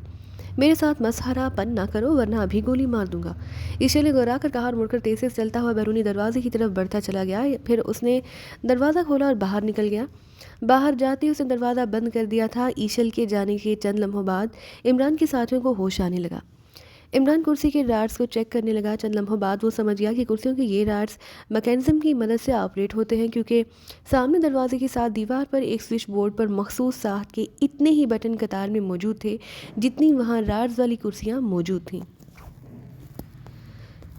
मेरे साथ मसहरापन ना करो वरना अभी गोली मार दूंगा। ईशल ने घबरा कर कहा और मुड़कर तेज से चलता हुआ बैरूनी दरवाजे की तरफ बढ़ता चला गया। फिर उसने दरवाज़ा खोला और बाहर निकल गया। बाहर जाते ही उसने दरवाज़ा बंद कर दिया था। ईशल के जाने के चंद लम्हों बाद इमरान के साथियों को होश आने लगा। इमरान कुर्सी के राड्स को चेक करने लगा। चंद लम्हों बाद वो समझ गया कि कुर्सियों के ये राड्स मैकेनिज्म की मदद से ऑपरेट होते हैं, क्योंकि सामने दरवाजे के साथ दीवार पर एक स्विच बोर्ड पर मखसूस साथ के इतने ही बटन कतार में मौजूद थे जितनी वहाँ राड्स वाली कुर्सियाँ मौजूद थीं।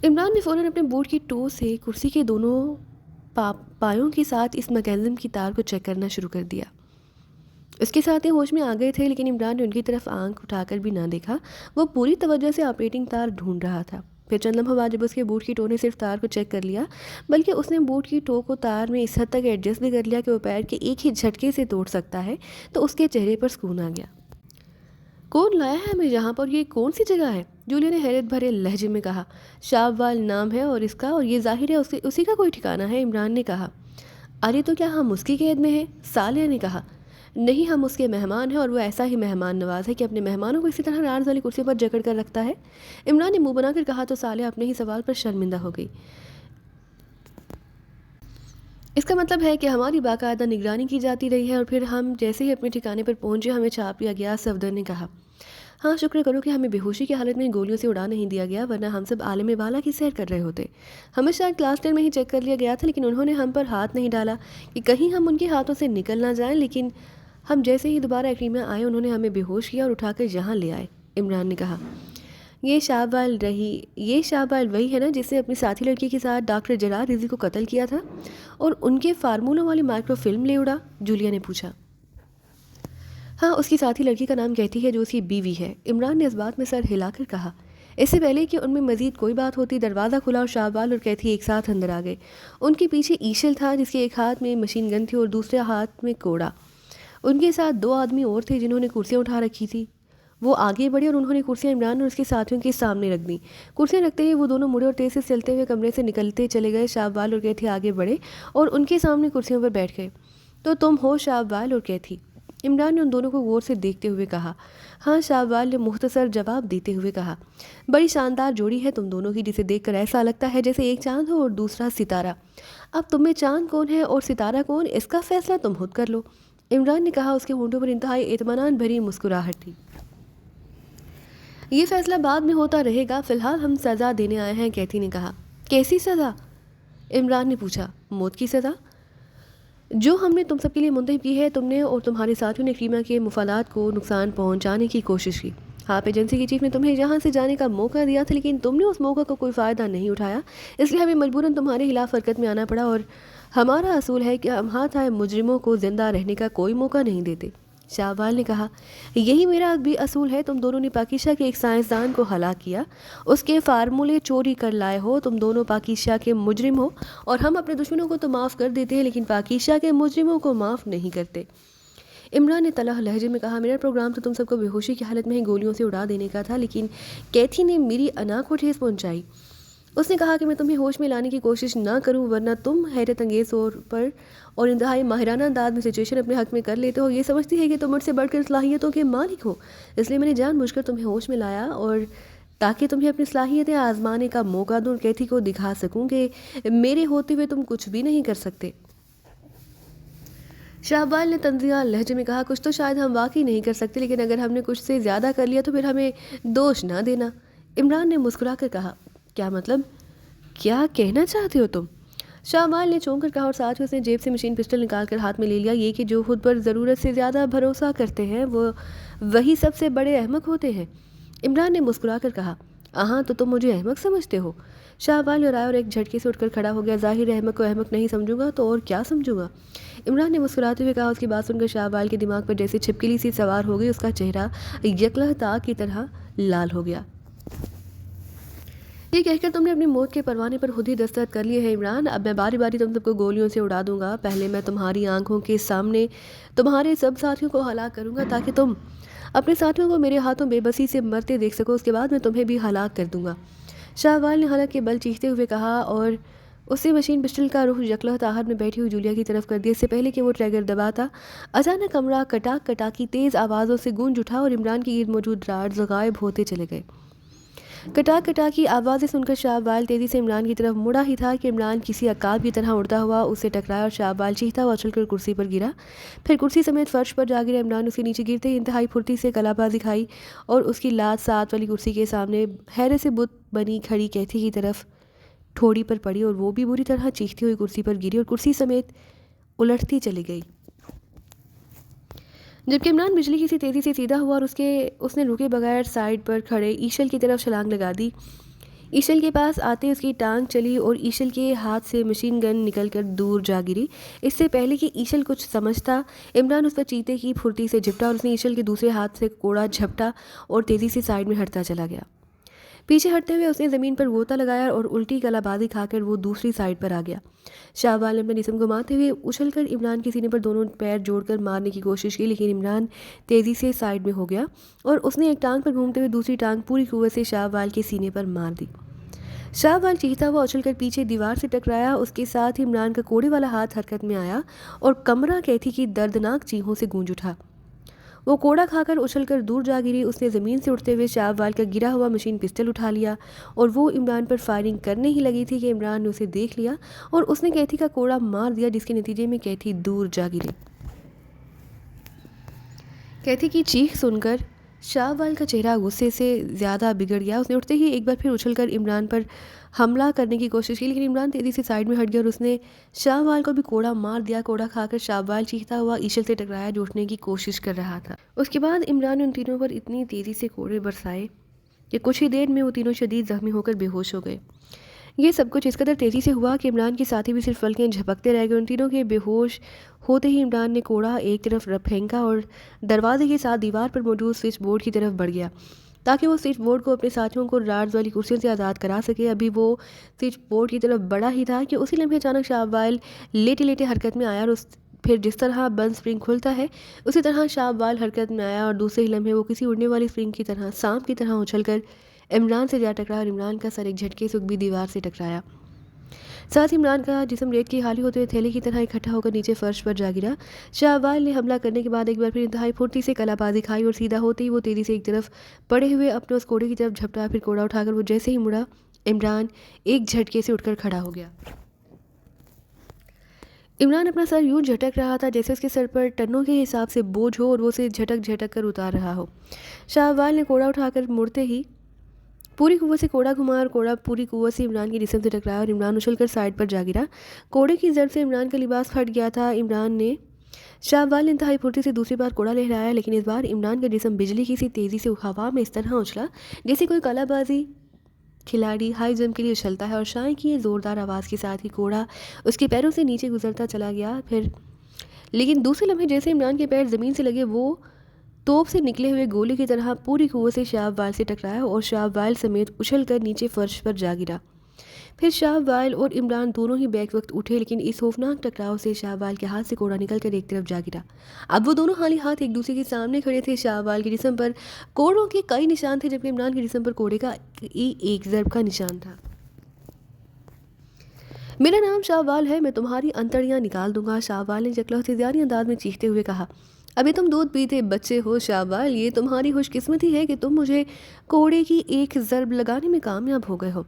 इमरान ने फ़ौरन अपने बूट की टो से कुर्सी के दोनों पायों के साथ इस मैकेनिज्म की तार को चेक करना शुरू कर दिया। उसके साथ ही होश में आ गए थे, लेकिन इमरान ने उनकी तरफ आंख उठाकर भी ना देखा। वो पूरी तवज्जो से ऑपरेटिंग तार ढूंढ रहा था। फिर चंद लम्हों बाद जब उसके बूट की टो ने सिर्फ तार को चेक कर लिया, बल्कि उसने बूट की टो को तार में इस हद तक एडजस्ट भी कर लिया कि वो पैर के एक ही झटके से तोड़ सकता है, तो उसके चेहरे पर सुकून आ गया। कौन लाया है हमें यहाँ पर? ये कौन सी जगह है? जूलिया ने हैरत भरे लहजे में कहा। शाहबाल नाम है और इसका, और ये जाहिर है उसी का कोई ठिकाना है। इमरान ने कहा। अरे तो क्या हम उसकी कैद में हैं? सालिया ने कहा। नहीं, हम उसके मेहमान हैं और वो ऐसा ही मेहमान नवाज है कि अपने मेहमानों को इसी तरह राज वाली कुर्सी पर जकड़ कर रखता है। इमरान ने मुंह बनाकर कहा तो सालिया अपने ही सवाल पर शर्मिंदा हो गई। इसका मतलब है कि हमारी बाकायदा निगरानी की जाती रही है और फिर हम जैसे ही अपने ठिकाने पर पहुंचे हमें छाप लिया गया। सफदर ने कहा। हाँ, शुक्र करो कि हमें बेहोशी की हालत में गोलियों से उड़ा नहीं दिया गया, वरना हम सब आलम वाला की सैर कर रहे होते। हमें शायद क्लास 10 में ही चेक कर लिया गया था, लेकिन उन्होंने हम पर हाथ नहीं डाला कि कहीं हम उनके हाथों से निकल ना जाएं। लेकिन हम जैसे ही दोबारा एक्री में आए उन्होंने हमें बेहोश किया और उठाकर यहाँ ले आए। इमरान ने कहा। ये शाहबाल वही है ना जिसने अपनी साथी लड़की के साथ डॉक्टर जरार रिजी को कत्ल किया था और उनके फार्मूलों वाली माइक्रोफिल्म ले उड़ा? जूलिया ने पूछा। हाँ, उसकी साथी लड़की का नाम कहती है, जो उसकी बीवी है। इमरान ने इस बात में सर हिलाकर कहा। इससे पहले कि उनमें मजीद कोई बात होती, दरवाज़ा खुला और शाहबाल और कैथी एक साथ अंदर आ गए। उनके पीछे ईशल था, जिसके एक हाथ में मशीन गन थी और दूसरे हाथ में कोड़ा। उनके साथ दो आदमी और थे जिन्होंने कुर्सियाँ उठा रखी थी। वो आगे बढ़े और उन्होंने कुर्सियाँ इमरान और उसके साथियों के सामने रख दी। कुर्सियाँ रखते ही वो दोनों मुड़े और तेज़ से चलते हुए कमरे से निकलते चले गए। शाहबाल और कैथी आगे बढ़े और उनके सामने कुर्सियों पर बैठ गए। तो तुम हो शाहबाल और कैथी? इमरान ने उन दोनों को गौर से देखते हुए कहा। हाँ, शाहबाल ने मुख्तसर जवाब देते हुए कहा। बड़ी शानदार जोड़ी है तुम दोनों की, जिसे देखकर ऐसा लगता है जैसे एक चांद हो और दूसरा सितारा। अब तुम में चांद कौन है और सितारा कौन, इसका फैसला तुम खुद कर लो। इमरान ने कहा। उसके होंठों पर इंतहाई इत्मीनान भरी मुस्कुराहट थी। ये फैसला बाद में होता रहेगा, फिलहाल हम सज़ा देने आए हैं, कैथी ने कहा। कैसी सज़ा? इमरान ने पूछा। मौत की सज़ा, जो हमने तुम सबके लिए मुंतखब की है। तुमने और तुम्हारे साथियों ने क्रीमा के मुफादात को नुकसान पहुंचाने की कोशिश की। आप एजेंसी के चीफ ने तुम्हें यहाँ से जाने का मौका दिया था, लेकिन तुमने उस मौका को कोई फ़ायदा नहीं उठाया, इसलिए हमें मजबूरन तुम्हारे खिलाफ हरकत में आना पड़ा। और हमारा असूल है कि हम हाथ आए मुजरिमों को ज़िंदा रहने का कोई मौका नहीं देते। शाहबाल ने कहा। यही मेरा भी असूल है। तुम दोनों ने पाकिशा के एक साइंसदान को हलाक किया, उसके फार्मूले चोरी कर लाए हो। तुम दोनों पाकिशा के मुजरिम हो और हम अपने दुश्मनों को तो माफ़ कर देते हैं, लेकिन पाकिशा के मुजरिमों को माफ़ नहीं करते। इमरान ने तलह लहजे में कहा। मेरा प्रोग्राम तो तुम सबको बेहोशी की हालत में ही गोलियों से उड़ा देने का था, लेकिन कैथी ने मेरी अना को ठेस पहुंचाई। उसने कहा कि मैं तुम्हें होश में लाने की कोशिश ना करूं, वरना तुम हैरत अंगेज़ तौर पर और इंतहाई माहिराना अंदाज में सिचुएशन अपने हक में कर लेते हो। ये समझती है कि तुम मुझसे बढ़कर सलाहियतों के मालिक हो, इसलिए मैंने जानबूझकर तुम्हें होश में लाया और ताकि तुम्हें अपनी सलाहियतें आजमाने का मौका दूं, कैथी को दिखा सकूं कि मेरे होते हुए तुम कुछ भी नहीं कर सकते। शाहबाल ने तंजिया लहजे में कहा। कुछ तो शायद हम वाकई नहीं कर सकते, लेकिन अगर हमने कुछ से ज़्यादा कर लिया तो फिर हमें दोष ना देना। इमरान ने मुस्कुरा कर कहा। क्या मतलब? क्या कहना चाहते हो तुम? शाहबाल ने चौंक कर कहा और साथ ही उसने जेब से मशीन पिस्टल निकाल कर हाथ में ले लिया। ये कि जो खुद पर ज़रूरत से ज़्यादा भरोसा करते हैं वो वही सबसे बड़े अहमक होते हैं। इमरान ने मुस्कुरा कर कहा। हाँ, तो तुम मुझे अहमक समझते हो? शाहबाल ने और एक झटके से उठकर खड़ा हो गया। जाहिर अहमक को अहमक नहीं समझूंगा तो और क्या समझूंगा? इमरान ने मुस्कुराते हुए कहा। उसकी बात सुनकर शाहबाल के दिमाग पर जैसे छिपकली सी सवार हो गई। उसका चेहरा यकलह ताग की तरह लाल हो गया। ये कहकर तुमने अपनी मौत के परवाने पर खुद ही दस्तखत कर लिए हैं इमरान। अब मैं बारी बारी तुम सबको गोलियों से उड़ा दूंगा। पहले मैं तुम्हारी आंखों के सामने तुम्हारे सब साथियों को हलाक करूंगा ताकि तुम अपने साथियों को मेरे हाथों बेबसी से मरते देख सको, उसके बाद मैं तुम्हें भी हलाक कर दूंगा। शाहवाल ने हालांकि बल चीखते हुए कहा और उससे मशीन पिस्टल का रुख यकलहत में बैठी हुई जूलिया की तरफ कर दिया। इससे पहले कि वो ट्रैगर दबाता, अचानक कमरा कटाक कटाकी तेज़ आवाज़ों से गूंज उठा और इमरान के गिर्द मौजूद राड्स गायब होते चले गए। कटाक कटाक की आवाज़ें सुनकर शाहवाल तेज़ी से इमरान की तरफ मुड़ा ही था कि इमरान किसी अकाब की तरह उड़ता हुआ उससे टकराया और शाहवाल चीखता हुआ उछलकर कुर्सी पर गिरा। फिर कुर्सी समेत फर्श पर जा गिरा। इमरान उसके नीचे गिरते ही इंतहाई फुर्ती से कलाबाजी खाई और उसकी लात साथ वाली कुर्सी के सामने हैरे से बुत बनी खड़ी कैथी की तरफ ठोड़ी पर पड़ी और वो भी बुरी तरह चीखती हुई कुर्सी पर गिरी और कुर्सी समेत उलटती चली गई। जबकि इमरान बिजली की सी तेज़ी से सीधा हुआ और उसने रुके बगैर साइड पर खड़े ईशल की तरफ छलांग लगा दी। ईशल के पास आते उसकी टांग चली और ईशल के हाथ से मशीन गन निकलकर दूर जा गिरी। इससे पहले कि ईशल कुछ समझता, इमरान उस पर चीते की फुर्ती से झपटा और उसने ईशल के दूसरे हाथ से कोड़ा झपटा और तेज़ी से साइड में हटता चला गया। पीछे हटते हुए उसने ज़मीन पर गोता लगाया और उल्टी कलाबाजी खाकर वो दूसरी साइड पर आ गया। शाहवाल ने अपना जिस्म घुमाते हुए उछलकर इमरान के सीने पर दोनों पैर जोड़कर मारने की कोशिश की, लेकिन इमरान तेज़ी से साइड में हो गया और उसने एक टांग पर घूमते हुए दूसरी टांग पूरी कुव्वत से शाहवाल के सीने पर मार दी। शाहवाल चीखता हुआ उछलकर पीछे दीवार से टकराया। उसके साथ ही इमरान का कोड़े वाला हाथ हरकत में आया और कमरा कैथी की दर्दनाक चीखों से गूंज उठा। वो कोड़ा खाकर उछलकर दूर जा गिरी। उसने ज़मीन से उठते हुए शाहवाल का गिरा हुआ मशीन पिस्टल उठा लिया और वो इमरान पर फायरिंग करने ही लगी थी कि इमरान ने उसे देख लिया और उसने कैथी का कोड़ा मार दिया, जिसके नतीजे में कैथी दूर जा गिरी। कैथी की चीख सुनकर शाहवाल का चेहरा गुस्से से ज़्यादा बिगड़ गया। उसने उठते ही एक बार फिर उछलकर इमरान पर हमला करने की कोशिश की, लेकिन इमरान तेज़ी से साइड में हट गया और उसने शाहवाल को भी कोड़ा मार दिया। कोड़ा खाकर शाहवाल चीखता हुआ ईशल से टकराया जो उठने की कोशिश कर रहा था। उसके बाद इमरान ने उन तीनों पर इतनी तेज़ी से कोड़े बरसाए कि कुछ ही देर में वो तीनों शदीद जख्मी होकर बेहोश हो गए। ये सब कुछ इस कदर तेज़ी से हुआ कि इमरान के साथी भी सिर्फ पलकें झपकते रह गए। उन तीनों के बेहोश होते ही इमरान ने कोड़ा एक तरफ फेंका और दरवाजे के साथ दीवार पर मौजूद स्विच बोर्ड की तरफ बढ़ गया ताकि वो स्विच बोर्ड को अपने साथियों को राड्स वाली कुर्सियों से आज़ाद करा सके। अभी वो स्विच बोर्ड की तरफ बढ़ा ही था कि उसी लम्हे अचानक शाहवाल लेटे लेटे हरकत में आया और फिर जिस तरह बंद स्प्रिंग खुलता है उसी तरह शाहवाल हरकत में आया और दूसरे ही लम्हे वो किसी उड़ने वाली स्प्रिंग की तरह सांप की तरह उछलकर इमरान से जा टकराया और इमरान का सर एक झटके से भी दीवार से टकराया। साथ ही इमरान का जिस्म रेत की हाली होते हुए थैले की तरह इकट्ठा होकर नीचे फर्श पर जा गिरा। शाहवाल ने हमला करने के बाद एक बार फिर इंतहाई फुर्ती से कलाबाजी खाई और सीधा होते ही वो तेज़ी से एक तरफ पड़े हुए अपने उस कोड़े की तरफ झपटा। फिर कोड़ा उठाकर वो जैसे ही मुड़ा, इमरान एक झटके से उठकर खड़ा हो गया। इमरान अपना सर यूं झटक रहा था जैसे उसके सर पर टनों के हिसाब से बोझ हो और वो उसे झटक झटक कर उतार रहा हो। शाहवाल ने कोड़ा उठाकर मुड़ते ही पूरी कुव्वत से कोड़ा घुमाया और कोड़ा पूरी कुव्वत से इमरान के जिस्म से टकराया और इमरान उछलकर साइड पर जा गिरा। कोड़े की जड़ से इमरान का लिबास फट गया था। शाहवाल ने इंतहाई फुर्ती से दूसरी बार कोड़ा लहराया, लेकिन इस बार इमरान का जिस्म बिजली की सी तेज़ी से हवा में इस तरह उछला जैसे कोई कलाबाजी खिलाड़ी हाई जंप के लिए उछलता है और शाय की ज़ोरदार आवाज़ के साथ ही कोड़ा उसके पैरों से नीचे गुजरता चला गया। लेकिन दूसरे लम्हे जैसे इमरान के पैर ज़मीन से लगे, वो तोप से निकले हुए गोले की तरह पूरी कुव्वत से शाहवाल से टकराया और शाहवाल समेत उछलकर नीचे फर्श पर जा गिरा। फिर शाहवाल और इमरान दोनों ही बैक वक्त उठे, लेकिन इस खौफनाक टकराव से शाहवाल के हाथ से कोड़ा निकलकर एक तरफ जा गिरा। अब वो दोनों हाली हाथ एक दूसरे के सामने खड़े थे। शाहवाल के जिस्म पर कोड़ों के कई निशान थे, जबकि इमरान के जिस्म पर कोड़े का एक ज़र्ब का निशान था। मेरा नाम शाहवाल है, मैं तुम्हारी अंतड़ियाँ निकाल दूंगा, शाहवाल ने जकलौतीदारी अंदाज में चीखते हुए कहा। अभी तुम दूध पीते बच्चे हो शाहवाल, ये तुम्हारी खुशकिस्मती है कि तुम मुझे कोड़े की एक ज़र्ब लगाने में कामयाब हो गए हो।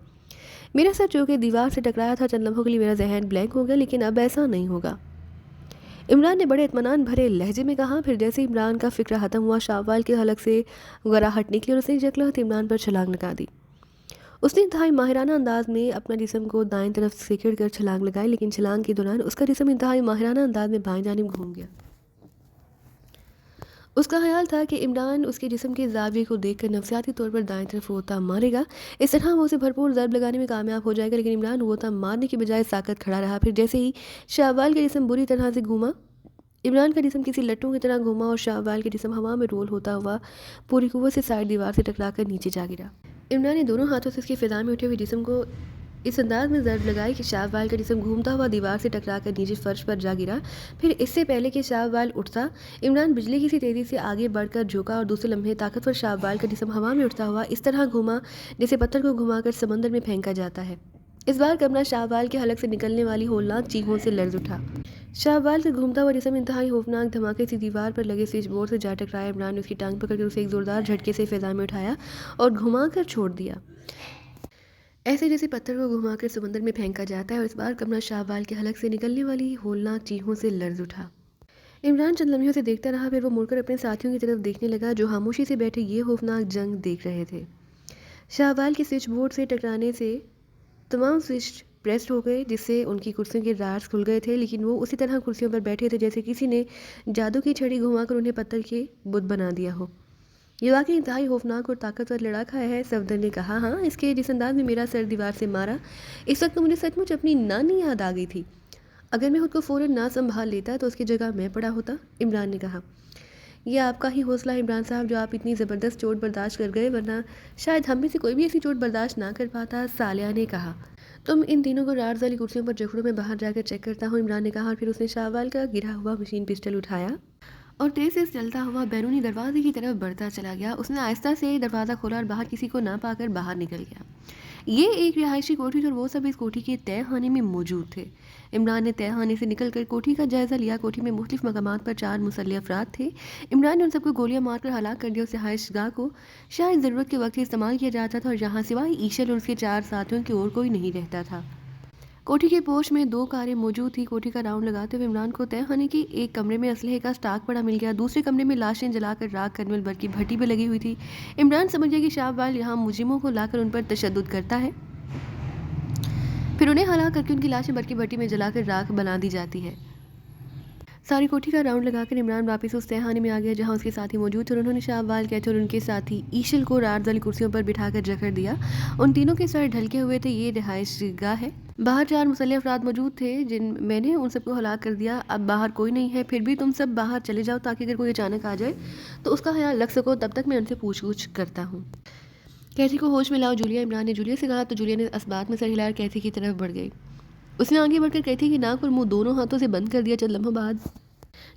मेरा सर जो कि दीवार से टकराया था, चंद लम्हों के लिए मेरा जहन ब्लैंक हो गया, लेकिन अब ऐसा नहीं होगा, इमरान ने बड़े इत्मीनान भरे लहजे में कहा। फिर जैसे इमरान का फिक्र ख़त्म हुआ, शाहवाल के हलक से गराहट निकली और उसने जकलौत इमरान पर छलांग लगा दी। उसने इंतहाई माहिराना अंदाज में अपना जिस्म को दाएं तरफ सिकड़ कर छलांग लगाई, लेकिन छलांग के दौरान उसका जिस्म इंतहाई माहिराना अंदाज में बाएं जानिब घूम गया। उसका ख्याल था कि इमरान उसके जिस्म के ज़ाविये को देखकर नफसियाती तौर पर दाएं तरफ रोता मारेगा, इस तरह वो उसे भरपूर ज़र्ब लगाने में कामयाब हो जाएगा, लेकिन इमरान रोता मारने की बजाय साकत खड़ा रहा। फिर जैसे ही शाहवाल का जिस्म बुरी तरह से घूमा, इमरान का जिस्म किसी लट्टू की तरह घूमा और शाहवाल के जिस्म हवा में रोल होता हुआ पूरी कुव्वत से साइड दीवार से टकरा कर नीचे जा गिरा। इमरान ने दोनों हाथों से उसकी फ़िज़ा में उठे हुए जिस्म को इस अंदाज में ज़र्ब लगाई कि शाहवाल का जिस्म घूमता हुआ दीवार से टकराकर नीचे फर्श पर जा गिरा। फिर इससे पहले कि शाहवाल उठता, इमरान बिजली की सी तेज़ी से आगे बढ़कर झुका और दूसरे लम्हे ताकतवर शाहवाल का जिस्म हवा में उठता हुआ इस तरह घूमा जैसे पत्थर को घुमाकर समंदर में फेंका जाता है। इस बार कमरा शाहवाल के हलक से निकलने वाली होलनाक चीखों से लर्ज उठा। शाहवाल का घूमता हुआ जिस्म इंतहाई खौफनाक धमाके से दीवार पर लगे स्विच बोर्ड से जा टकराया। इमरान ने उसकी टांग पकड़कर उसे एक ज़ोरदार झटके से फिजा में उठाया और घुमाकर छोड़ दिया, ऐसे जैसे पत्थर को घुमाकर समंदर में फेंका जाता है। और इस बार कमरा शाहवाल के हलक से निकलने वाली होलनाक चीखों से लर्ज उठा। इमरान चंद लम्हों से देखता रहा, फिर वो मुड़कर अपने साथियों की तरफ देखने लगा जो खामोशी से बैठे ये खौफनाक जंग देख रहे थे। शाहवाल के स्विच बोर्ड से टकराने से तमाम स्विच प्रेस्ड हो गए, जिससे उनकी कुर्सियों के रार्स खुल गए थे, लेकिन वो उसी तरह कुर्सियों पर बैठे थे जैसे किसी ने जादू की छड़ी घुमाकर उन्हें पत्थर के बुत बना दिया हो। ये वाकई इंतहाई खौफनाक और ताकतवर लड़ाका है, सफदर ने कहा। हाँ, इसके जिस अंदाज में मेरा सर दीवार से मारा, इस वक्त तो मुझे सचमुच अपनी नानी याद आ गई थी। अगर मैं खुद को फ़ौरन ना संभाल लेता तो उसकी जगह मैं पड़ा होता, इमरान ने कहा। यह आपका ही हौसला है इमरान साहब, जो आप इतनी ज़बरदस्त चोट बर्दाश्त कर गए, वरना शायद हम में से कोई भी ऐसी चोट बर्दाश्त ना कर पाता, सालिया ने कहा। तुम इन तीनों को रार्स वाली कुर्सियों पर जखड़ों में बाहर जाकर चेक करता हूँ, इमरान ने कहा। और फिर उसने शाहवाल का गिरा हुआ मशीन पिस्टल उठाया और तेज से चलता हुआ बैरूनी दरवाजे की तरफ बढ़ता चला गया। उसने आहिस्ता से दरवाज़ा खोला और बाहर किसी को ना पाकर बाहर निकल गया। ये एक रिहायशी कोठी थी और वो सब इस कोठी के तय खाने में मौजूद थे। इमरान ने तय खाने से निकलकर कोठी का जायज़ा लिया। कोठी में मुख्तलिफ मकामात पर 4 मुसल्लह अफराद थे। इमरान ने उन सबको गोलियां मारकर हलाक कर दिया। उस रिहाइशगाह को शायद ज़रूरत के वक्त ही इस्तेमाल किया जाता था और यहाँ सिवाय ईशल और उसके 4 साथियों की और कोई नहीं रहता था। कोठी के पोश में 2 कारें मौजूद थी। कोठी का राउंड लगाते हुए इमरान को तय खाने की एक कमरे में असलहे का स्टॉक पड़ा मिल गया। दूसरे कमरे में लाशें जलाकर राख करने वाली की भट्टी भी लगी हुई थी। इमरान समझ गया कि शाहवाल यहाँ मुजरिमों को लाकर उन पर तशद्दुद करता है, फिर उन्हें हलाक करके उनकी लाशें बरकी भट्टी में जलाकर राख बना दी जाती है। सारी कोठी का राउंड लगाकर इमरान वापस उस तहखाने में आ गया जहाँ उसके साथी मौजूद थे और उन्होंने शाहवाल कैथर और उनके साथी ईशल को रात वाली कुर्सियों पर बिठाकर जकड़ दिया। उन तीनों के सर ढलके हुए थे। ये रिहाइशगाह है। बाहर 4 मुसल्लह अफराद मौजूद थे जिन मैंने उन सबको हलाक कर दिया। अब बाहर कोई नहीं है, फिर भी तुम सब बाहर चले जाओ ताकि अगर कोई अचानक आ जाए तो उसका ख्याल रख सको। तब तक मैं उनसे पूछ करता हूँ। कैथी को होश में लाओ जूलिया, इमरान ने जूलिया से कहा तो जूलिया ने असबात में सर हिलाकर कैथी की तरफ बढ़ गई। उसने आगे बढ़कर कैथी की नाक और मुंह दोनों हाथों से बंद कर दिया। चंद लम्हों बाद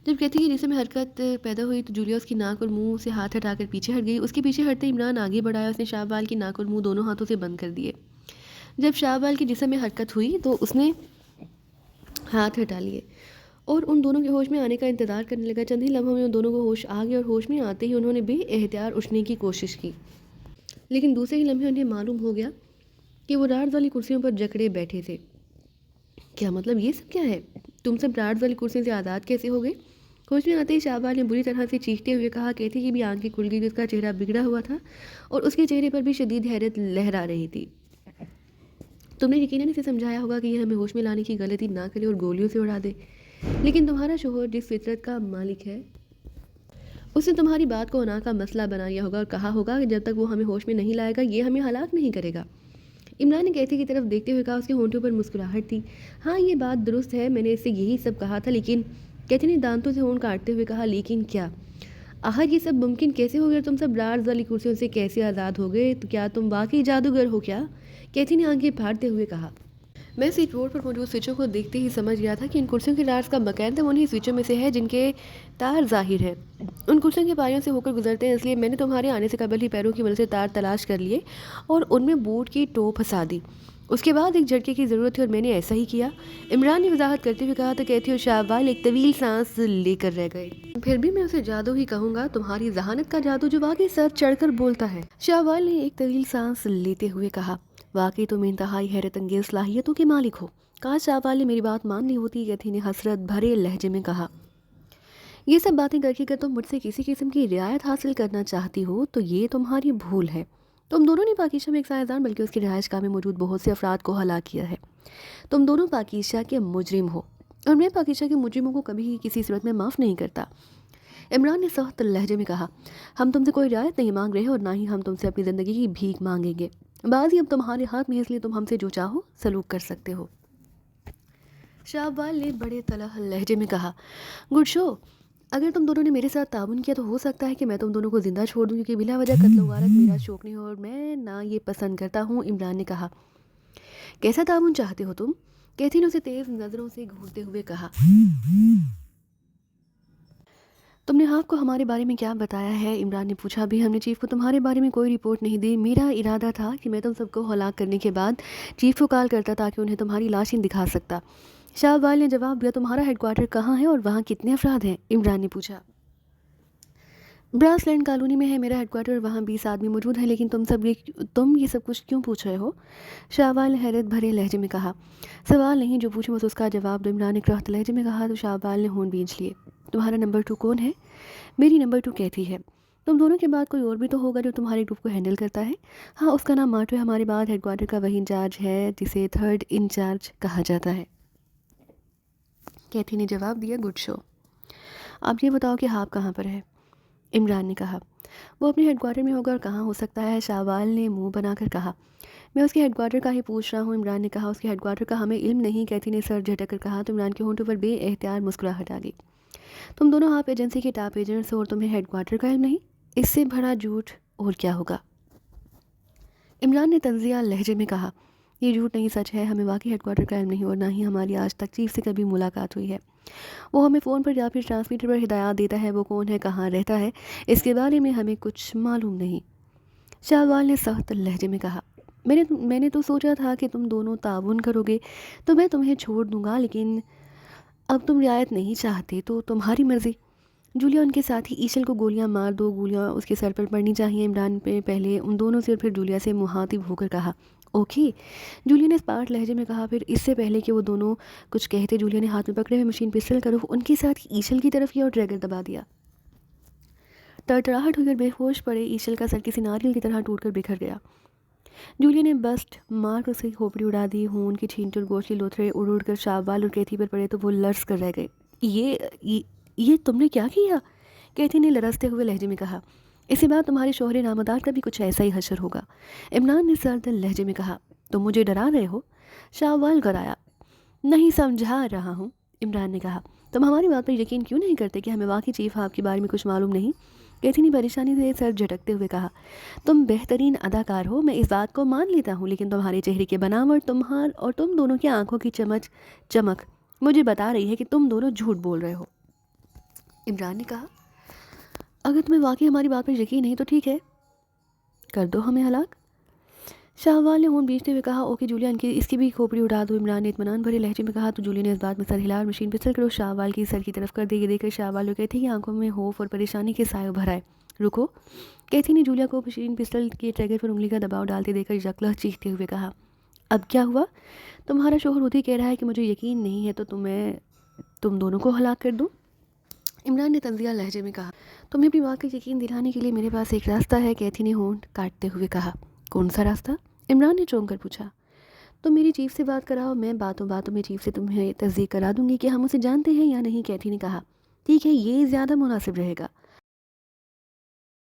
जब कैथी के जिस्म में हरकत पैदा हुई तो जूलिया उसकी नाक और मुंह से हाथ हटाकर पीछे हट गई। उसके पीछे हटते इमरान आगे बढ़ाया। उसने शाहवाल की नाक और मुंह दोनों हाथों से बंद कर दिए। जब शाहवाल के जिस्म में हरकत हुई तो उसने हाथ हटा लिए और उन दोनों के होश में आने का इंतज़ार करने लगा। चंद ही लम्हों में उन दोनों को होश आ गया और होश में आते ही उन्होंने बेएहतियार उठने की कोशिश की, लेकिन दूसरे ही लम्हे उन्हें मालूम हो गया कि वो रार्ड वाली कुर्सियों पर जकड़े बैठे थे। क्या मतलब ये सब क्या है? तुम सब रार्ड वाली कुर्सियों से आज़ाद कैसे हो गए? होश में आते ही शाहवाल ने बुरी तरह से चीखते हुए कहा। कैथी की भी आंखें खुल गई। उसका चेहरा बिगड़ा हुआ था और उसके चेहरे पर भी शदीद हैरत लहरा रही थी। तुमने यकीनन इसे समझाया होगा कि यह हमें होश में लाने की गलती ना करे और गोलियों से उड़ा दे, लेकिन तुम्हारा शोहर जिस फितरत का मालिक है उसने तुम्हारी बात को अना का मसला बना लिया होगा और कहा होगा कि जब तक वो हमें होश में नहीं लाएगा ये हमें हलाक नहीं करेगा। इमरान ने कैथी की तरफ देखते हुए कहा। उसके होंठों पर मुस्कुराहट थी। हाँ, ये बात दुरुस्त है, मैंने इससे यही सब कहा था। लेकिन कैथी ने दांतों से होंठ काटते हुए कहा, लेकिन क्या? आखिर ये सब मुमकिन कैसे हो गया? तुम सब रार्स वाली कुर्सियों से कैसे आज़ाद हो गए? तो क्या तुम वाकई जादूगर हो क्या? कैथी ने आंखें फाड़ते हुए कहा। मैं स्विच बोर्ड पर मौजूद स्विचों को देखते ही समझ गया था कि इन कुर्सियों के रार्स का मैकेनिज्म उन्हीं स्विचों में से है जिनके तार जाहिर हैं। उन कुर्सियों के पारियों से होकर गुजरते हैं, इसलिए मैंने तुम्हारे आने से कबल ही पैरों की मदद से तार तलाश कर लिए और उनमें बोर्ड की टो फंसा दी। उसके बाद एक झटके की ज़रूरत थी और मैंने ऐसा ही किया, इमरान ने वजाहत करते हुए कहा। तो कैथी और शाहवाल एक तवील सांस लेकर रह गए। फिर भी मैं उसे जादू ही कहूँगा, तुम्हारी जहानत का जादू जो वाकई सर चढ़कर बोलता है, शाहवाल ने एक तवील सांस लेते हुए कहा। वाकई तुम इंतहाई हैरत अंगेज सलाहियतों के मालिक हो। काश शाहवाल ने मेरी बात मान ली होती, कैथी ने हसरत भरे लहजे में कहा। ये सब बातें करके अगर तुम मुझसे किसी किस्म की रियायत हासिल करना चाहती हो तो ये तुम्हारी भूल है। तुम दोनों ने पाकीशा में एक सायदान बल्कि उसकी रिहाइशगाह में मौजूद बहुत से अफराद को हलाक किया है। तुम दोनों पाकीशा के मुजरिम हो और मैं पाकीशा के मुजरिमों को कभी ही किसी सूरत में माफ़ नहीं करता, इमरान ने सख्त लहजे में कहा। हम तुमसे कोई रियायत नहीं मांग रहे और ना ही हम तुमसे अपनी ज़िंदगी की भीख मांगेंगे। बाजी अब तुम्हारे हाथ में है, इसलिए तुम हमसे जो चाहो सलूक कर सकते हो। शाहवाल ने बड़े तलह लहजे में कहा। गुड शो, अगर तुम दोनों ने मेरे साथ ताउन किया तो हो सकता है कि मैं तुम दोनों को जिंदा छोड़ दूं, क्योंकि बिला वजह कत्ल वारत मेरा शौक नहीं और मैं ना ये पसंद करता हूँ, इमरान ने कहा। कैसा ताउन चाहते हो तुम? कैथी ने उसे तेज नज़रों से घूरते हुए कहा। तुमने आपको हमारे बारे में क्या बताया है? इमरान ने पूछा। भी हमने चीफ को तुम्हारे बारे में कोई रिपोर्ट नहीं दी। मेरा इरादा था कि मैं तुम सबको हलाक करने के बाद चीफ को कॉल करता ताकि उन्हें तुम्हारी लाशें दिखा सकता। शाहवाल ने जवाब दिया। तुम्हारा हेडक्वार्टर कहाँ है और वहाँ कितने अफराद हैं? इमरान ने पूछा। ब्रासलैंड कॉलोनी में है मेरा हेडक्वार्टर, वहाँ 20 आदमी मौजूद हैं। लेकिन तुम ये सब कुछ क्यों पूछ रहे हो? शाहवाल ने हैरत भरे लहजे में कहा। सवाल नहीं, जो पूछूं बस उसका जवाब दो, इमरान ने क्रख्त लहजे में कहा। तो शाहवाल ने होंठ भींच लिए। तुम्हारा नंबर 2 कौन है? मेरी नंबर 2 कैथी है। तुम दोनों के बाद कोई और भी तो होगा जो तुम्हारे ग्रुप को हैंडल करता है। हाँ, उसका नाम मार्टो है। हमारे बाद हेडक्वार्टर का वही इंचार्ज है जिसे थर्ड इंचार्ज कहा जाता है। कैथी ने जवाब दिया। Good show. आप ये बताओ कि हाप कहाँ पर है? इमरान ने कहा। वो अपने हेडक्वार्टर में होगा और कहाँ हो सकता है? शाहवाल ने मुंह बनाकर कहा। मैं उसके हेडक्वार्टर का ही पूछ रहा हूँ। इमरान ने कहा। उसके हेडक्वार्टर का हमें इल्म नहीं, कैथी ने सर झटक कर कहा। तो इमरान के होंठों पर बेएहतियात मुस्कुराहट आ गई। तुम दोनों आप एजेंसी के टॉप एजेंट्स हो और तुम्हें हेडक्वार्टर का इल्म नहीं? इससे बड़ा झूठ और क्या होगा? इमरान ने तंजिया लहजे में कहा। ये झूठ नहीं, सच है। हमें वाकई हेडक्वार्टर का इल्म नहीं और ना ही हमारी आज तक चीफ से कभी मुलाकात हुई है। वो हमें फ़ोन पर या फिर ट्रांसमीटर पर हिदायत देता है। वो कौन है, कहाँ रहता है, इसके बारे में हमें कुछ मालूम नहीं। शाहवाल ने सख्त लहजे में कहा। मैंने तो सोचा था कि तुम दोनों ताउन करोगे तो मैं तुम्हें छोड़ दूंगा, लेकिन अब तुम रियायत नहीं चाहते तो तुम्हारी मर्ज़ी। जूलिया उनके साथ ही ईशल को गोलियां मार दो, गोलियां उसके सर पर पड़नी चाहिए। इमरान पे पहले उन दोनों से और फिर जूलिया से मुहातिब होकर कहा। ओके, जूलिया ने स्पार्ट लहजे में कहा। फिर इससे पहले कि वो दोनों कुछ कहते, जूलिया ने हाथ में पकड़े हुए मशीन पिस्टल का रुख उनके साथ ही ईशल की तरफ किया और ट्रैगर दबा दिया। तड़तड़ाहट होकर बेहोश पड़े ईशल का सर किसी नारियल की तरह टूटकर बिखर गया। जूलिया ने बस्ट मार कर उसकी खोपड़ी उड़ा दी। खून की छींटे और गोश्त के लोथड़े उड़ उड़ कर शाहवाल और कैथी पर पड़े तो वो लर्ज कर रह गए। ये तुमने क्या किया? कैथी ने लरसते हुए लहजे में कहा। इसके बाद तुम्हारे शोहरे नामदार का भी कुछ ऐसा ही हशर होगा। इमरान ने सर्द लहजे में कहा। तुम मुझे डरा रहे हो? शाहवाल कराया। नहीं, समझा रहा हूँ, इमरान ने कहा। तुम हमारी बात पर यकीन क्यों नहीं करते कि हमें वाकई चीफ आपके बारे में कुछ मालूम नहीं? कैथी ने परेशानी से सर झटकते हुए कहा। तुम बेहतरीन अदाकार हो, मैं इस बात को मान लेता हूँ, लेकिन तुम्हारे चेहरे की बनावट तुम दोनों की आंखों की चमक मुझे बता रही है कि तुम दोनों झूठ बोल रहे हो। इमरान ने कहा। अगर तुम्हें वाकई हमारी बात पर यकीन नहीं तो ठीक है, कर दो हमें हलाक। शाहवाल ने होंठ भींचते हुए कहा। ओके जूलिया, इसकी भी खोपड़ी उड़ा दो। इमरान ने इत्मीनान भरे लहजे में कहा। तो जूलिया ने इस बात में सर हिला और मशीन पिस्टल करो शाहवाल की सर की तरफ कर दी। देखकर शाहवाल को कैथी की आंखों में खौफ और परेशानी के साए भर आए। रुको, कैथी ने जूलिया को मशीन पिस्टल के ट्रैगर पर उंगली का दबाव डालते देखकर यकलह चीखते हुए कहा। अब क्या हुआ? तुम्हारा शोहर खुद ही कह रहा है कि मुझे यकीन नहीं है, तो तुम दोनों को हलाक कर दूँ? इमरान ने तंजिया लहजे में कहा। तुम्हें अपनी बात का यकीन दिलाने के लिए मेरे पास एक रास्ता है, कैथी ने होंठ काटते हुए कहा। कौन सा रास्ता? इमरान ने चौंक कर पूछा। तुम मेरी चीफ से बात कराओ, मैं बातों बातों में चीफ से तुम्हें तस्दीक करा दूंगी कि हम उसे जानते हैं या नहीं, कैथी ने कहा। ठीक है, ये ज़्यादा मुनासिब रहेगा।